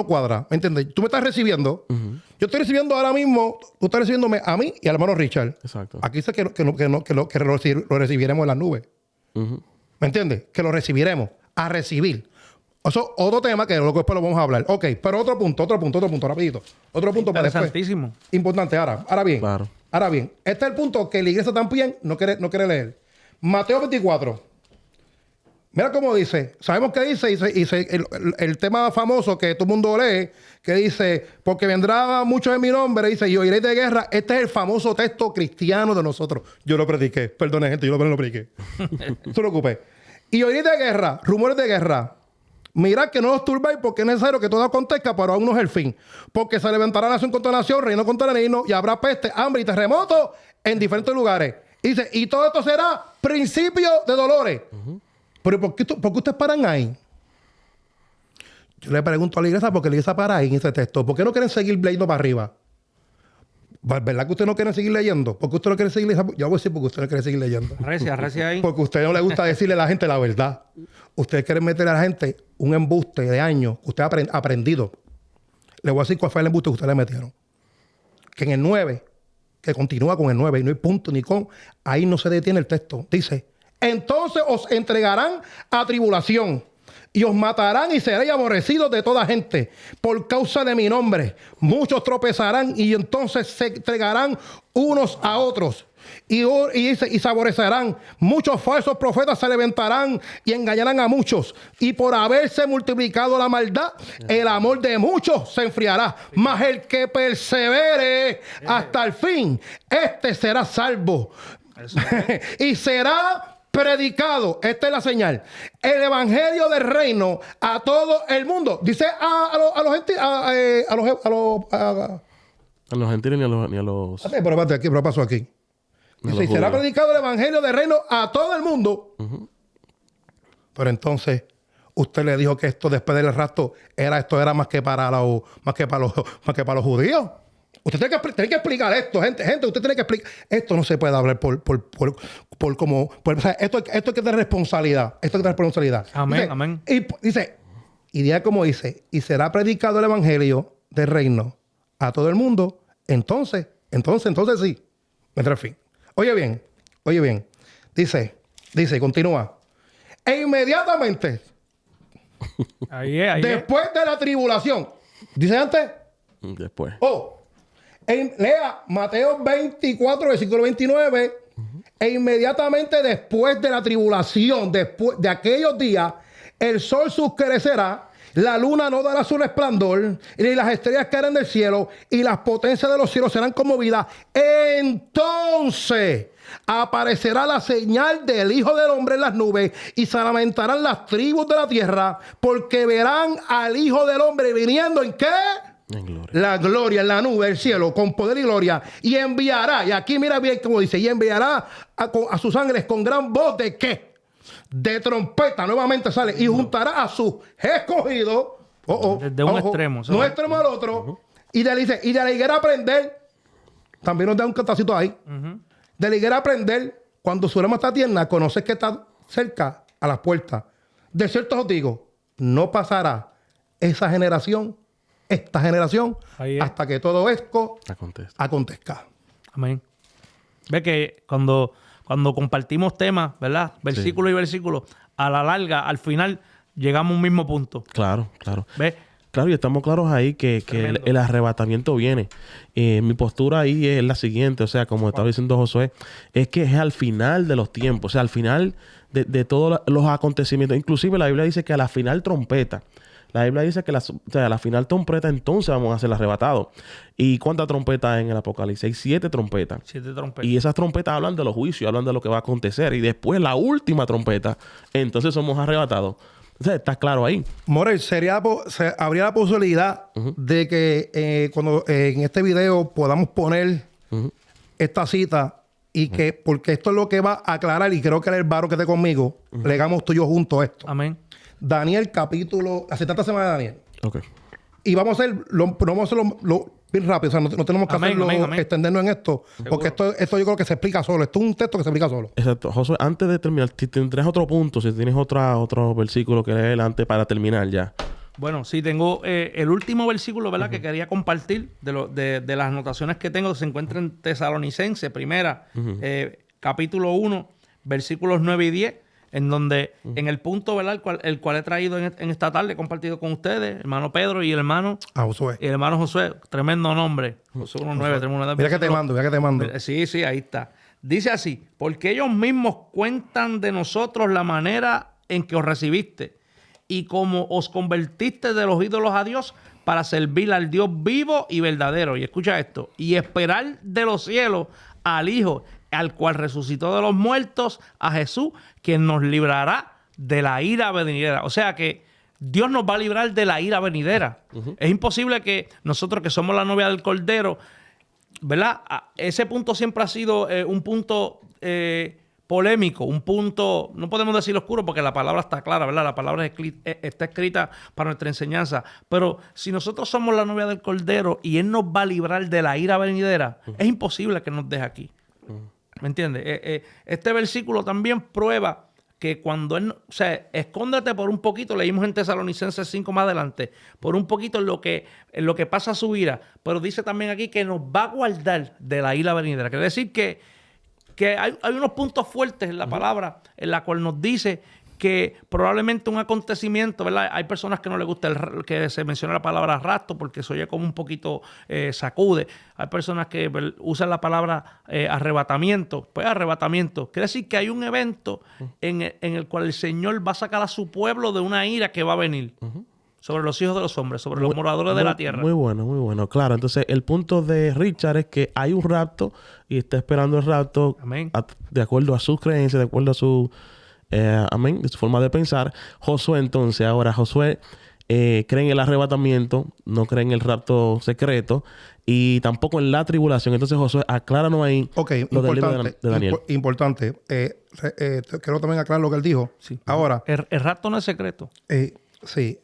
cuadra. ¿Me entiendes? Tú me estás recibiendo. Yo estoy recibiendo ahora mismo, tú estás recibiéndome a mí y al hermano Richard. Exacto. Aquí dice que lo recibiremos en las nubes. ¿Me entiendes? Que lo recibiremos. A recibir. Eso es otro tema que luego después lo vamos a hablar. Ok, pero otro punto, rapidito. Otro punto para después. Interesantísimo. Importante. Ahora bien. Claro. Ahora bien, este es el punto que la iglesia también no quiere leer. Mateo 24. Mira cómo dice. Sabemos que dice el tema famoso que todo el mundo lee, que dice, porque vendrá muchos en mi nombre, dice, y oiréis de guerra. Este es el famoso texto cristiano de nosotros. Yo lo prediqué. Perdone, gente, yo lo prediqué. No se preocupe. Y oiréis de guerra, rumores de guerra. Mirad que no os turbéis porque es necesario que todo acontezca, pero aún no es el fin. Porque se levantará nación contra nación, reino contra reino, y habrá peste, hambre y terremotos en diferentes lugares. Y dice, y todo esto será principio de dolores. Pero ¿por qué ustedes paran ahí? Yo le pregunto a la iglesia, porque la iglesia para ahí en ese texto. ¿Por qué no quieren seguir leyendo para arriba? ¿Verdad que ustedes no quieren seguir leyendo? ¿Por qué usted no quiere seguir leyendo? Yo voy a decir porque usted no quiere seguir leyendo. Recia ahí. Porque a usted no le gusta decirle a la gente la verdad. Ustedes quieren meter a la gente un embuste de años que usted ha aprendido. Le voy a decir cuál fue el embuste que ustedes le metieron. Que en el 9, que continúa con el 9, y no hay punto ni con, ahí no se detiene el texto. Dice, entonces os entregarán a tribulación y os matarán y seréis aborrecidos de toda gente por causa de mi nombre. Muchos tropezarán y entonces se entregarán unos a otros y se aborrecerán. Muchos falsos profetas se levantarán y engañarán a muchos. Y por haberse multiplicado la maldad, el amor de muchos se enfriará. Mas el que persevere hasta el fin, este será salvo. Y será predicado, esta es la señal, el evangelio del reino a todo el mundo. Dice a los gentiles, a los gentiles ni a los... Pero pasó aquí. Dice, y será predicado el evangelio del reino a todo el mundo. Pero entonces, usted le dijo que esto después del rapto era más que para los judíos. Usted tiene que explicar esto, gente. Usted tiene que explicar. Esto no se puede hablar o sea, esto hay que tener responsabilidad. Amén, amén. Y dice, como dice, y será predicado el evangelio del reino a todo el mundo. Entonces sí. Vendrá el fin. Oye bien. Dice, continúa. E inmediatamente, después de la tribulación, dice antes. Después. Lea Mateo 24, versículo 29. E inmediatamente después de la tribulación, después de aquellos días, el sol se oscurecerá, la luna no dará su resplandor, y las estrellas caerán del cielo, y las potencias de los cielos serán conmovidas. Entonces aparecerá la señal del Hijo del Hombre en las nubes, y se lamentarán las tribus de la tierra, porque verán al Hijo del Hombre viniendo ¿en qué? En gloria. La gloria en la nube del cielo, con poder y gloria, y enviará, y aquí mira bien cómo dice, y enviará a sus ángeles con gran voz de ¿qué? De trompeta, nuevamente sale, y juntará a sus escogidos, desde un extremo, no extremo al otro, y de la higuera a prender, también nos da un cantacito ahí, de la higuera a prender, cuando su rama está tierna, conoces que está cerca a las puertas. De cierto os digo, no pasará esta generación, hasta que todo esto acontezca. Amén. Ve que cuando compartimos temas, ¿verdad? Versículo y versículo, a la larga, al final, llegamos a un mismo punto. Claro, claro. ¿Ves? Claro, y estamos claros ahí que el arrebatamiento viene. Mi postura ahí es la siguiente, o sea, como estaba diciendo Josué, es que es al final de los tiempos, o sea, al final de todos los acontecimientos. Inclusive la Biblia dice que a la final trompeta. La Biblia dice que a la final trompeta entonces vamos a ser arrebatados. ¿Y cuántas trompetas hay en el Apocalipsis? Hay 7 trompetas. 7 trompetas. Y esas trompetas hablan de los juicios, hablan de lo que va a acontecer. Y después la última trompeta, entonces somos arrebatados. Entonces, está claro ahí. Morel, habría la posibilidad de que cuando en este video podamos poner esta cita y que, porque esto es lo que va a aclarar, y creo que el Varo que esté conmigo, legamos tú y yo juntos esto. Amén. Daniel capítulo, la 70 semana de Daniel. Ok. Y vamos a hacerlo bien rápido. O sea, no tenemos que extendernos en esto. Seguro. Porque esto yo creo que se explica solo. Esto es un texto que se explica solo. Exacto. Josué, antes de terminar, si tendrás otro punto, si tienes otro versículo que leer antes para terminar ya. Bueno, sí, tengo el último versículo, ¿verdad? Que quería compartir de las anotaciones que tengo. Se encuentra en Tesalonicense, capítulo 1, versículos 9 y 10. En donde, en el punto, ¿verdad? El cual he traído en esta tarde, he compartido con ustedes, hermano Pedro y el hermano Josué. Y el hermano Josué, tremendo nombre. Josué 1.9, tenemos una. Mira que te mando. Sí, ahí está. Dice así: porque ellos mismos cuentan de nosotros la manera en que os recibiste y cómo os convertiste de los ídolos a Dios para servir al Dios vivo y verdadero. Y escucha esto: y esperar de los cielos al Hijo, al cual resucitó de los muertos, a Jesús, quien nos librará de la ira venidera. O sea que Dios nos va a librar de la ira venidera. Es imposible que nosotros, que somos la novia del Cordero, ¿verdad? Ese punto siempre ha sido un punto polémico, un punto, no podemos decir oscuro porque la palabra está clara, ¿verdad? La palabra está escrita para nuestra enseñanza. Pero si nosotros somos la novia del Cordero y Él nos va a librar de la ira venidera, es imposible que nos deje aquí. ¿Me entiendes? Este versículo también prueba que cuando Él... O sea, escóndete por un poquito, leímos en Tesalonicenses 5 más adelante, por un poquito en lo que pasa su ira, pero dice también aquí que nos va a guardar de la ira venidera. Quiere decir que hay unos puntos fuertes en la palabra en la cual nos dice que probablemente un acontecimiento, ¿verdad? Hay personas que no les gusta que se mencione la palabra rapto porque se oye como un poquito sacude. Hay personas que usan la palabra arrebatamiento. Pues arrebatamiento. Quiere decir que hay un evento en el cual el Señor va a sacar a su pueblo de una ira que va a venir sobre los hijos de los hombres, sobre los moradores de la tierra. Muy bueno. Claro, entonces el punto de Richard es que hay un rapto y está esperando el rapto de acuerdo a sus creencias, de acuerdo a su... de su forma de pensar. Josué cree en el arrebatamiento, no cree en el rapto secreto y tampoco en la tribulación. Entonces Josué, acláranos ahí lo del libro de Daniel. Importante. Quiero también aclarar lo que él dijo. Sí. Ahora. El rapto no es secreto. Sí.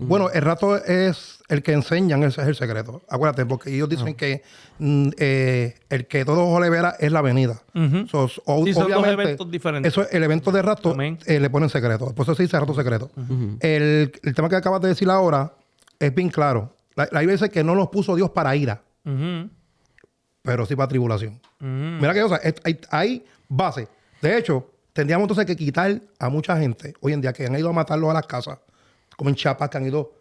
Bueno, el rapto es el que enseñan, ese es el secreto. Acuérdate, porque ellos dicen que el que todo ojo le verá es la venida. Son obviamente, dos eventos diferentes. Eso, el evento de rapto le ponen secreto. Por eso se dice rapto secreto. El tema que acabas de decir ahora es bien claro. La Biblia dice que no los puso Dios para ira, pero sí para tribulación. Mira que hay base. De hecho, tendríamos entonces que quitar a mucha gente hoy en día que han ido a matarlos a las casas, como en Chiapas, que han ido,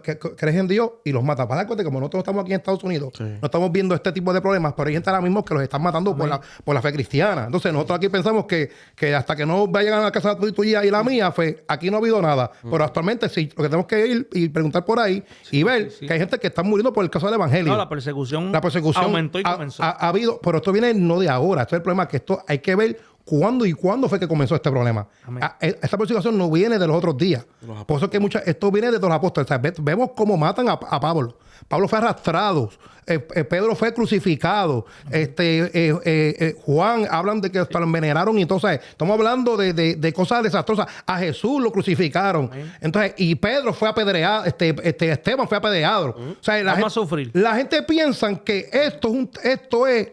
que creen en Dios y los matan. Para dar cuenta que como nosotros estamos aquí en Estados Unidos, no estamos viendo este tipo de problemas, pero hay gente ahora mismo que los están matando por la fe cristiana. Entonces nosotros aquí pensamos que hasta que no vayan a la casa tuya y la mía, pues aquí no ha habido nada. Pero actualmente sí, lo que tenemos que ir y preguntar por ahí y ver que hay gente que está muriendo por el caso del evangelio. No, la persecución aumentó y comenzó. Ha habido, pero esto viene no de ahora. Esto es el problema, que esto hay que ver cuándo fue que comenzó este problema. Esta persecución no viene de los otros días. Por eso es que esto viene de los apóstoles. O sea, vemos cómo matan a Pablo. Pablo fue arrastrado. Pedro fue crucificado. Juan, hablan de que hasta lo envenenaron. Y entonces, estamos hablando de cosas desastrosas. A Jesús lo crucificaron. Entonces, y Pedro fue apedreado. Esteban fue apedreado. O sea, Vamos a sufrir. La gente piensa que esto es,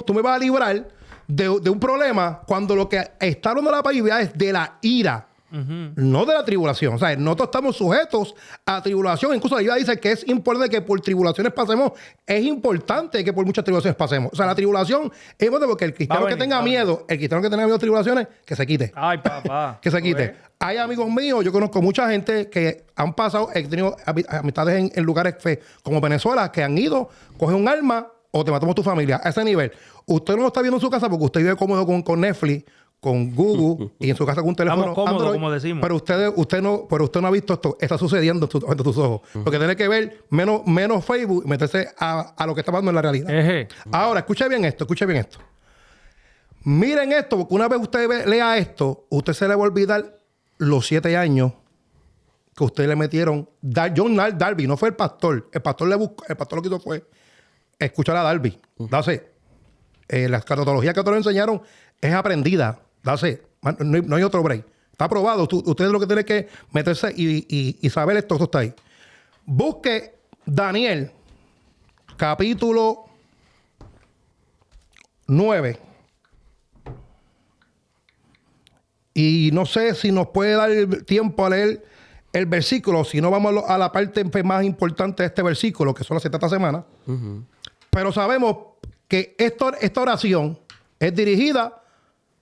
tú me vas a librar de un problema, cuando lo que está hablando la Biblia es de la ira. no de la tribulación. O sea, nosotros estamos sujetos a tribulación. Incluso la Biblia dice que es importante que por tribulaciones pasemos. Es importante que por muchas tribulaciones pasemos. O sea, la tribulación es importante porque el cristiano que tenga miedo, el cristiano que tenga miedo de tribulaciones, que se quite. Ay, papá. Que se quite. Hay amigos míos, yo conozco mucha gente que han pasado, he tenido amistades en lugares como Venezuela, que han ido, cogen un arma o te matamos tu familia. A ese nivel. Usted no lo está viendo en su casa porque usted vive cómodo con Netflix, con Google y en su casa con un teléfono Estamos cómodos, Android, como decimos. pero usted no ha visto esto. Está sucediendo ante tus ojos. Porque tiene que ver menos Facebook y meterse a lo que está pasando en la realidad. Ahora, escuche bien esto. Miren esto, porque una vez usted lea esto, usted se le va a olvidar los 7 años que usted le metieron. John Darby, no fue el pastor. El pastor lo que hizo fue escuchar a Darby. La escatología que te lo enseñaron es aprendida. No hay otro break. Está aprobado. Ustedes lo que tienen que meterse y saber esto está ahí. Busque Daniel, capítulo 9. Y no sé si nos puede dar tiempo a leer el versículo. Si no, vamos a la parte más importante de este versículo, que son las 70 semanas. Pero sabemos que esta oración es dirigida.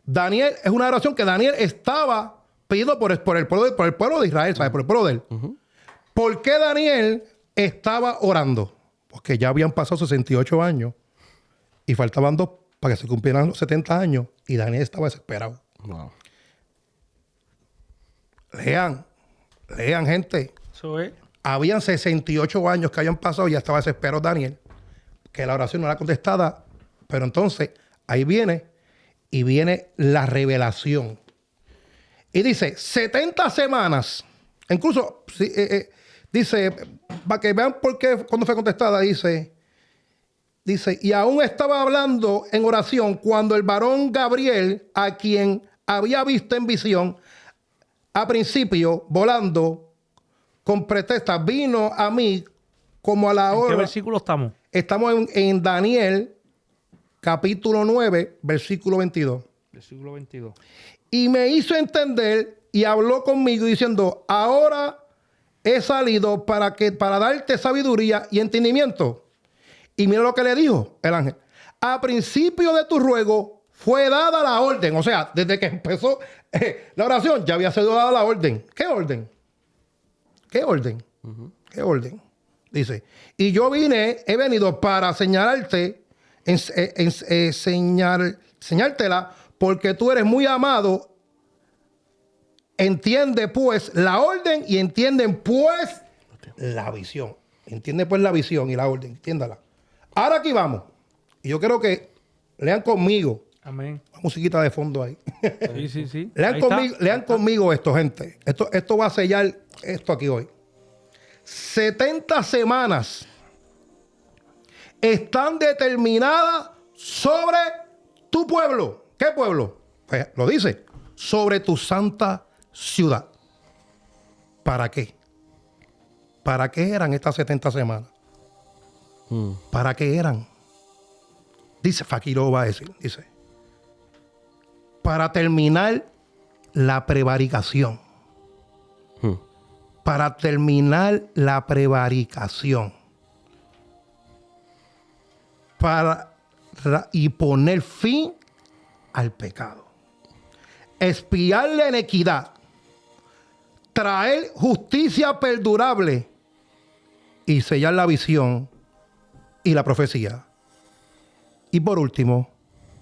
Daniel es una oración que Daniel estaba pidiendo por el pueblo de Israel, ¿sabes? Por el pueblo de él. ¿Por qué Daniel estaba orando? Porque ya habían pasado 68 años y faltaban 2 para que se cumplieran los 70 años y Daniel estaba desesperado. Wow. Lean, gente. Eso es. Habían 68 años que habían pasado y ya estaba desesperado Daniel, que la oración no era contestada. Pero entonces, ahí viene la revelación. Y dice, 70 semanas. Incluso, dice, para que vean por qué cuando fue contestada, dice, y aún estaba hablando en oración cuando el varón Gabriel, a quien había visto en visión, a principio, volando, con protesta, vino a mí como a la hora. ¿En qué versículo estamos? Estamos en Daniel, capítulo 9, versículo 22. Versículo 22. Y me hizo entender y habló conmigo diciendo, ahora he salido para darte sabiduría y entendimiento. Y mira lo que le dijo el ángel. A principio de tu ruego fue dada la orden. O sea, desde que empezó la oración ya había sido dada la orden. ¿Qué orden? ¿Qué orden? ¿Qué orden? Dice, y yo he venido para señalarte, señáltela, porque tú eres muy amado. Entiende pues la orden y entienden pues la visión. Entiende pues la visión y la orden. Entiéndala. Ahora aquí vamos. Y yo quiero que lean conmigo. Amén. Una musiquita de fondo ahí. Sí. Lean conmigo esto, gente. Esto va a sellar esto aquí hoy. 70 semanas están determinadas sobre tu pueblo. ¿Qué pueblo? Pues lo dice. Sobre tu santa ciudad. ¿Para qué? ¿Para qué eran estas 70 semanas? ¿Para qué eran? Dice, aquí lo va a decir. Dice, para terminar la prevaricación. Para terminar la prevaricación. Y poner fin al pecado. Expiar la iniquidad. Traer justicia perdurable. Y sellar la visión y la profecía. Y por último,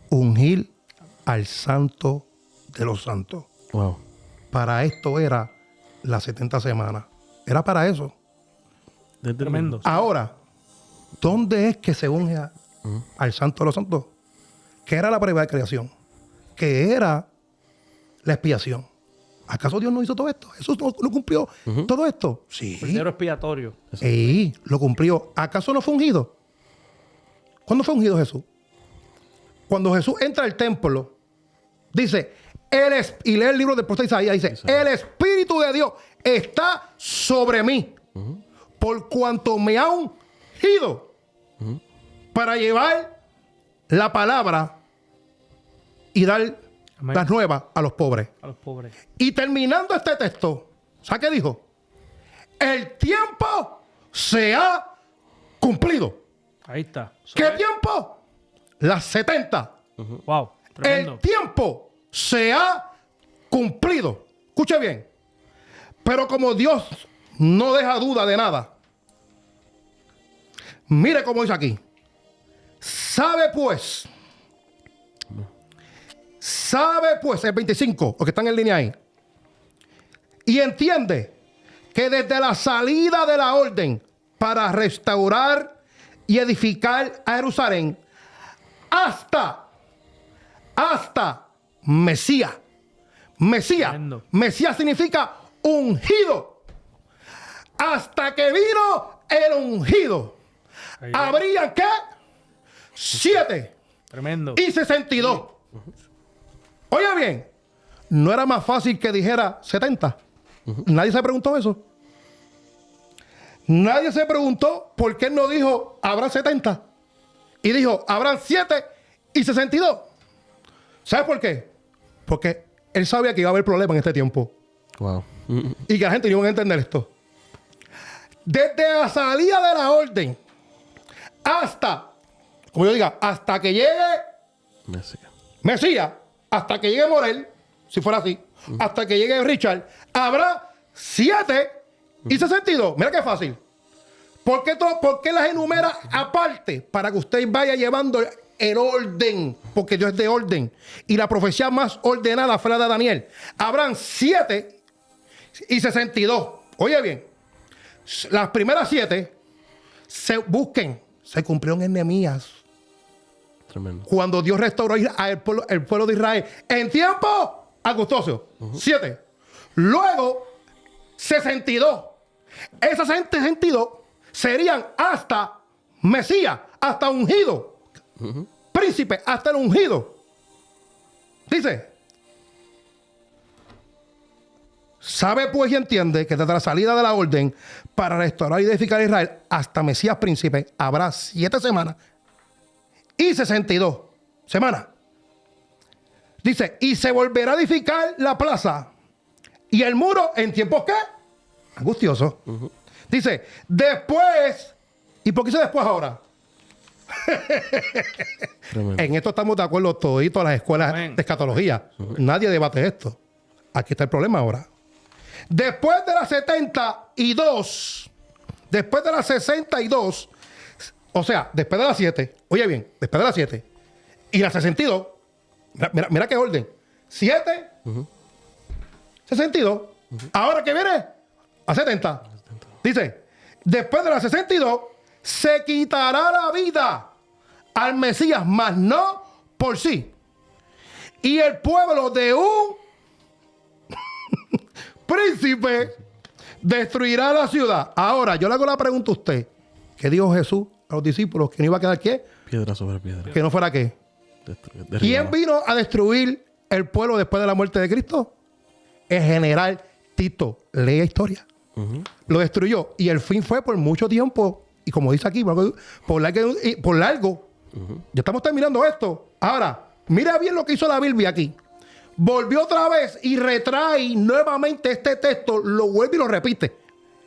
ungir al santo de los santos. Wow. Para esto era las 70 semanas. Era para eso. Tremendo. Ahora, ¿dónde es que se unge al santo de los santos? ¿Qué era la prueba de creación? ¿Qué era la expiación? ¿Acaso Dios no hizo todo esto? ¿Jesús no cumplió todo esto? Sí. Primero expiatorio. Sí, lo cumplió. ¿Acaso no fue ungido? ¿Cuándo fue ungido Jesús? Cuando Jesús entra al templo, dice, y lee el libro del profeta Isaías, dice, el Espíritu de Dios está sobre mí, por cuanto me ha ungido para llevar la palabra y dar Amén. Das nuevas a los pobres. A los pobres. Y terminando este texto, ¿sabes qué dijo? El tiempo se ha cumplido. Ahí está. ¿Qué tiempo? Las 70. Wow, tremendo. El tiempo se ha cumplido. Escuche bien. Pero como Dios no deja duda de nada, mire cómo dice aquí. Sabe pues, el 25, los que están en línea ahí, y entiende que desde la salida de la orden para restaurar y edificar a Jerusalén hasta Mesías. Mesías significa ungido. Hasta que vino el ungido. Habría que 7 Tremendo. y 62. Oye bien, ¿no era más fácil que dijera 70? Nadie se preguntó eso. Nadie se preguntó por qué no dijo habrá 70 y dijo habrán 7 y 62. ¿Sabes por qué? Porque él sabía que iba a haber problemas en este tiempo. Wow. Y que la gente no iba a entender esto. Desde la salida de la orden hasta, como yo diga, hasta que llegue Mesías, hasta que llegue Morel, si fuera así, hasta que llegue Richard, habrá 7 y 62. Mira qué fácil. ¿Por qué las enumera aparte? Para que usted vaya llevando el orden, porque Dios es de orden. Y la profecía más ordenada fue la de Daniel. Habrán 7 y 62. Oye bien, las primeras 7 se cumplieron en Nehemías. Tremendo. Cuando Dios restauró el pueblo de Israel en tiempo angustioso. 7. Luego, 62. Esas 62 serían hasta Mesías, hasta ungido. Príncipe, hasta el ungido. Dice, sabe pues y entiende que desde la salida de la orden para restaurar y edificar a Israel hasta Mesías príncipe habrá 7 semanas y 62 semanas. Dice, y se volverá a edificar la plaza y el muro en tiempos ¿qué? Angustiosos. Dice, después, ¿y por qué dice después ahora? En esto estamos de acuerdo toditos las escuelas de escatología. Nadie debate esto. Aquí está el problema ahora. Después de las 72, después de las 62, o sea, después de las 7, oye bien, después de las 7 y las 62, mira qué orden. 7, 62, ahora que viene a 70. Dice, después de las 62, se quitará la vida al Mesías, mas no por sí. Y el pueblo de un príncipe destruirá la ciudad. Ahora, yo le hago la pregunta a usted. ¿Qué dijo Jesús a los discípulos? ¿Que no iba a quedar qué? Piedra sobre piedra. ¿Que no fuera qué? ¿Quién vino a destruir el pueblo después de la muerte de Cristo? El general Tito. Lea historia. Lo destruyó. Y el fin fue por mucho tiempo. Y como dice aquí, por largo. Ya estamos terminando esto. Ahora, mira bien lo que hizo la Biblia aquí. Volvió otra vez y retrae nuevamente este texto. Lo vuelve y lo repite.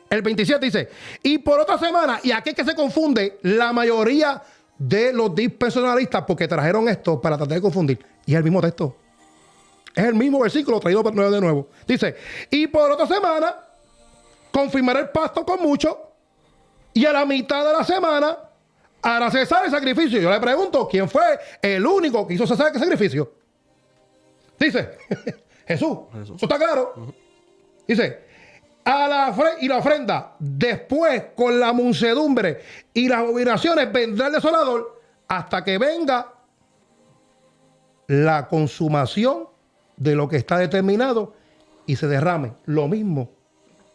El 27 dice, y por otra semana, y aquí es que se confunde la mayoría de los dispensacionalistas porque trajeron esto para tratar de confundir. Y es el mismo texto. Es el mismo versículo traído de nuevo. Dice, y por otra semana confirmará el pacto con muchos y a la mitad de la semana hará cesar el sacrificio. Yo le pregunto, ¿quién fue el único que hizo cesar el sacrificio? Dice, Jesús. ¿Eso está claro? Dice, y la ofrenda, después con la muncedumbre y las abominaciones vendrá el desolador hasta que venga la consumación de lo que está determinado y se derrame. Lo mismo.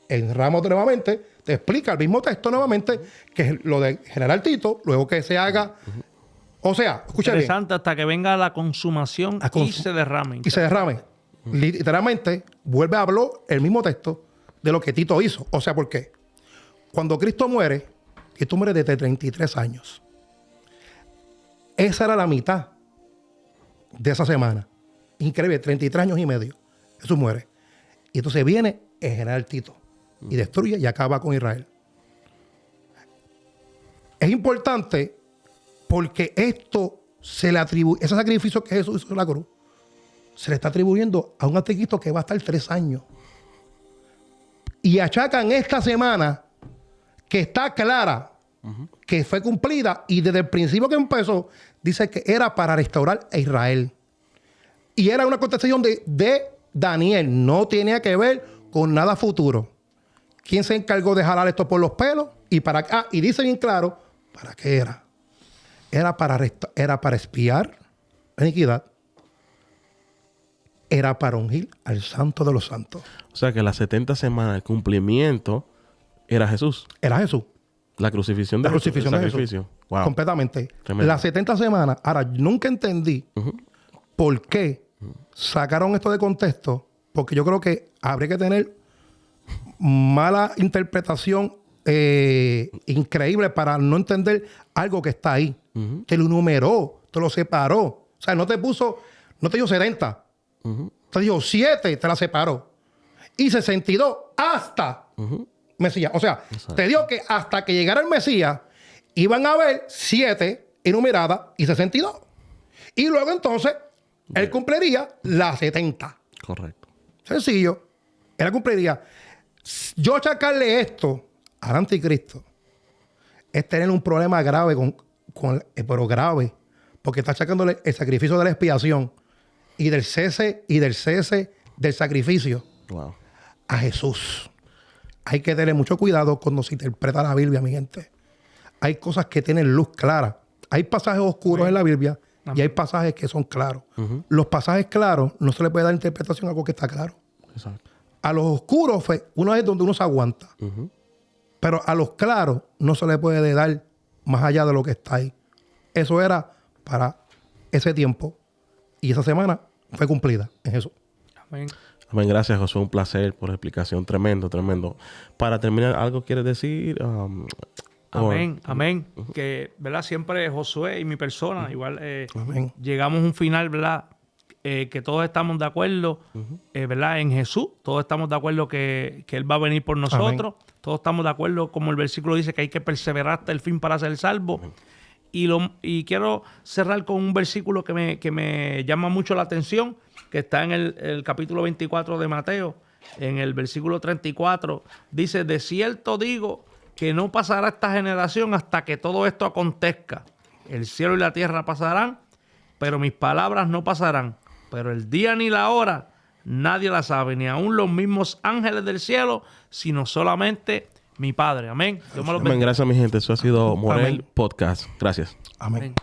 Enramos nuevamente, te explica el mismo texto nuevamente, que es lo de General Tito, luego que se haga. O sea, escucha bien. Interesante, hasta que venga la consumación y se derrame. Y se derrame. Literalmente, vuelve a hablar el mismo texto de lo que Tito hizo. O sea, ¿por qué? Cuando Cristo muere desde 33 años. Esa era la mitad de esa semana. Increíble, 33 años y medio. Jesús muere. Y entonces viene el general Tito y destruye y acaba con Israel. Es importante porque esto se le atribuye, ese sacrificio que Jesús hizo en la cruz, se le está atribuyendo a un anticristo que va a estar 3 años. Y achacan esta semana que está clara, que fue cumplida, y desde el principio que empezó, dice que era para restaurar a Israel. Y era una contestación de Daniel, no tenía que ver con nada futuro. ¿Quién se encargó de jalar esto por los pelos? Y dice bien claro, ¿para qué era? Era para espiar la iniquidad. Era para ungir al Santo de los Santos. O sea que las 70 semanas, el cumplimiento era Jesús. Era Jesús. La crucifixión de La crucifixión de Jesús. Wow. Completamente. Tremendo. Las 70 semanas. Ahora, nunca entendí por qué sacaron esto de contexto, porque yo creo que habría que tener mala interpretación increíble para no entender algo que está ahí. Te lo numeró, te lo separó. O sea, no te dio 70. Te dio 7, te la separó. Y 62 hasta Mesías. O sea, exacto, te dio que hasta que llegara el Mesías iban a haber 7 enumeradas y 62. Y luego entonces él cumpliría las 70. Correcto. Sencillo. Él cumpliría. Yo achacarle esto al anticristo es tener un problema grave pero grave, porque está achacándole el sacrificio de la expiación y del cese del sacrificio a Jesús. Hay que tener mucho cuidado cuando se interpreta la Biblia, mi gente. Hay cosas que tienen luz clara. Hay pasajes oscuros en la Biblia y hay pasajes que son claros. Los pasajes claros no se le puede dar interpretación a algo que está claro. Exacto. A los oscuros uno es donde uno se aguanta. Pero a los claros no se le puede dar más allá de lo que está ahí. Eso era para ese tiempo. Y esa semana fue cumplida en Jesús. Amén. Amén. Gracias, Josué. Un placer por la explicación. Tremendo, tremendo. Para terminar, ¿algo quieres decir? Amén, amén. Que, ¿verdad? Siempre Josué y mi persona, igual llegamos a un final, ¿verdad? Que todos estamos de acuerdo, ¿verdad? En Jesús. Todos estamos de acuerdo que Él va a venir por nosotros. Amén. Todos estamos de acuerdo, como el versículo dice, que hay que perseverar hasta el fin para ser salvo. Y quiero cerrar con un versículo que me llama mucho la atención, que está en el capítulo 24 de Mateo, en el versículo 34. Dice, de cierto digo que no pasará esta generación hasta que todo esto acontezca. El cielo y la tierra pasarán, pero mis palabras no pasarán. Pero el día ni la hora nadie la sabe, ni aun los mismos ángeles del cielo, sino solamente mi Padre. Amén. Amén. Gracias, mi gente. Eso ha sido Morel Podcast. Gracias. Amén.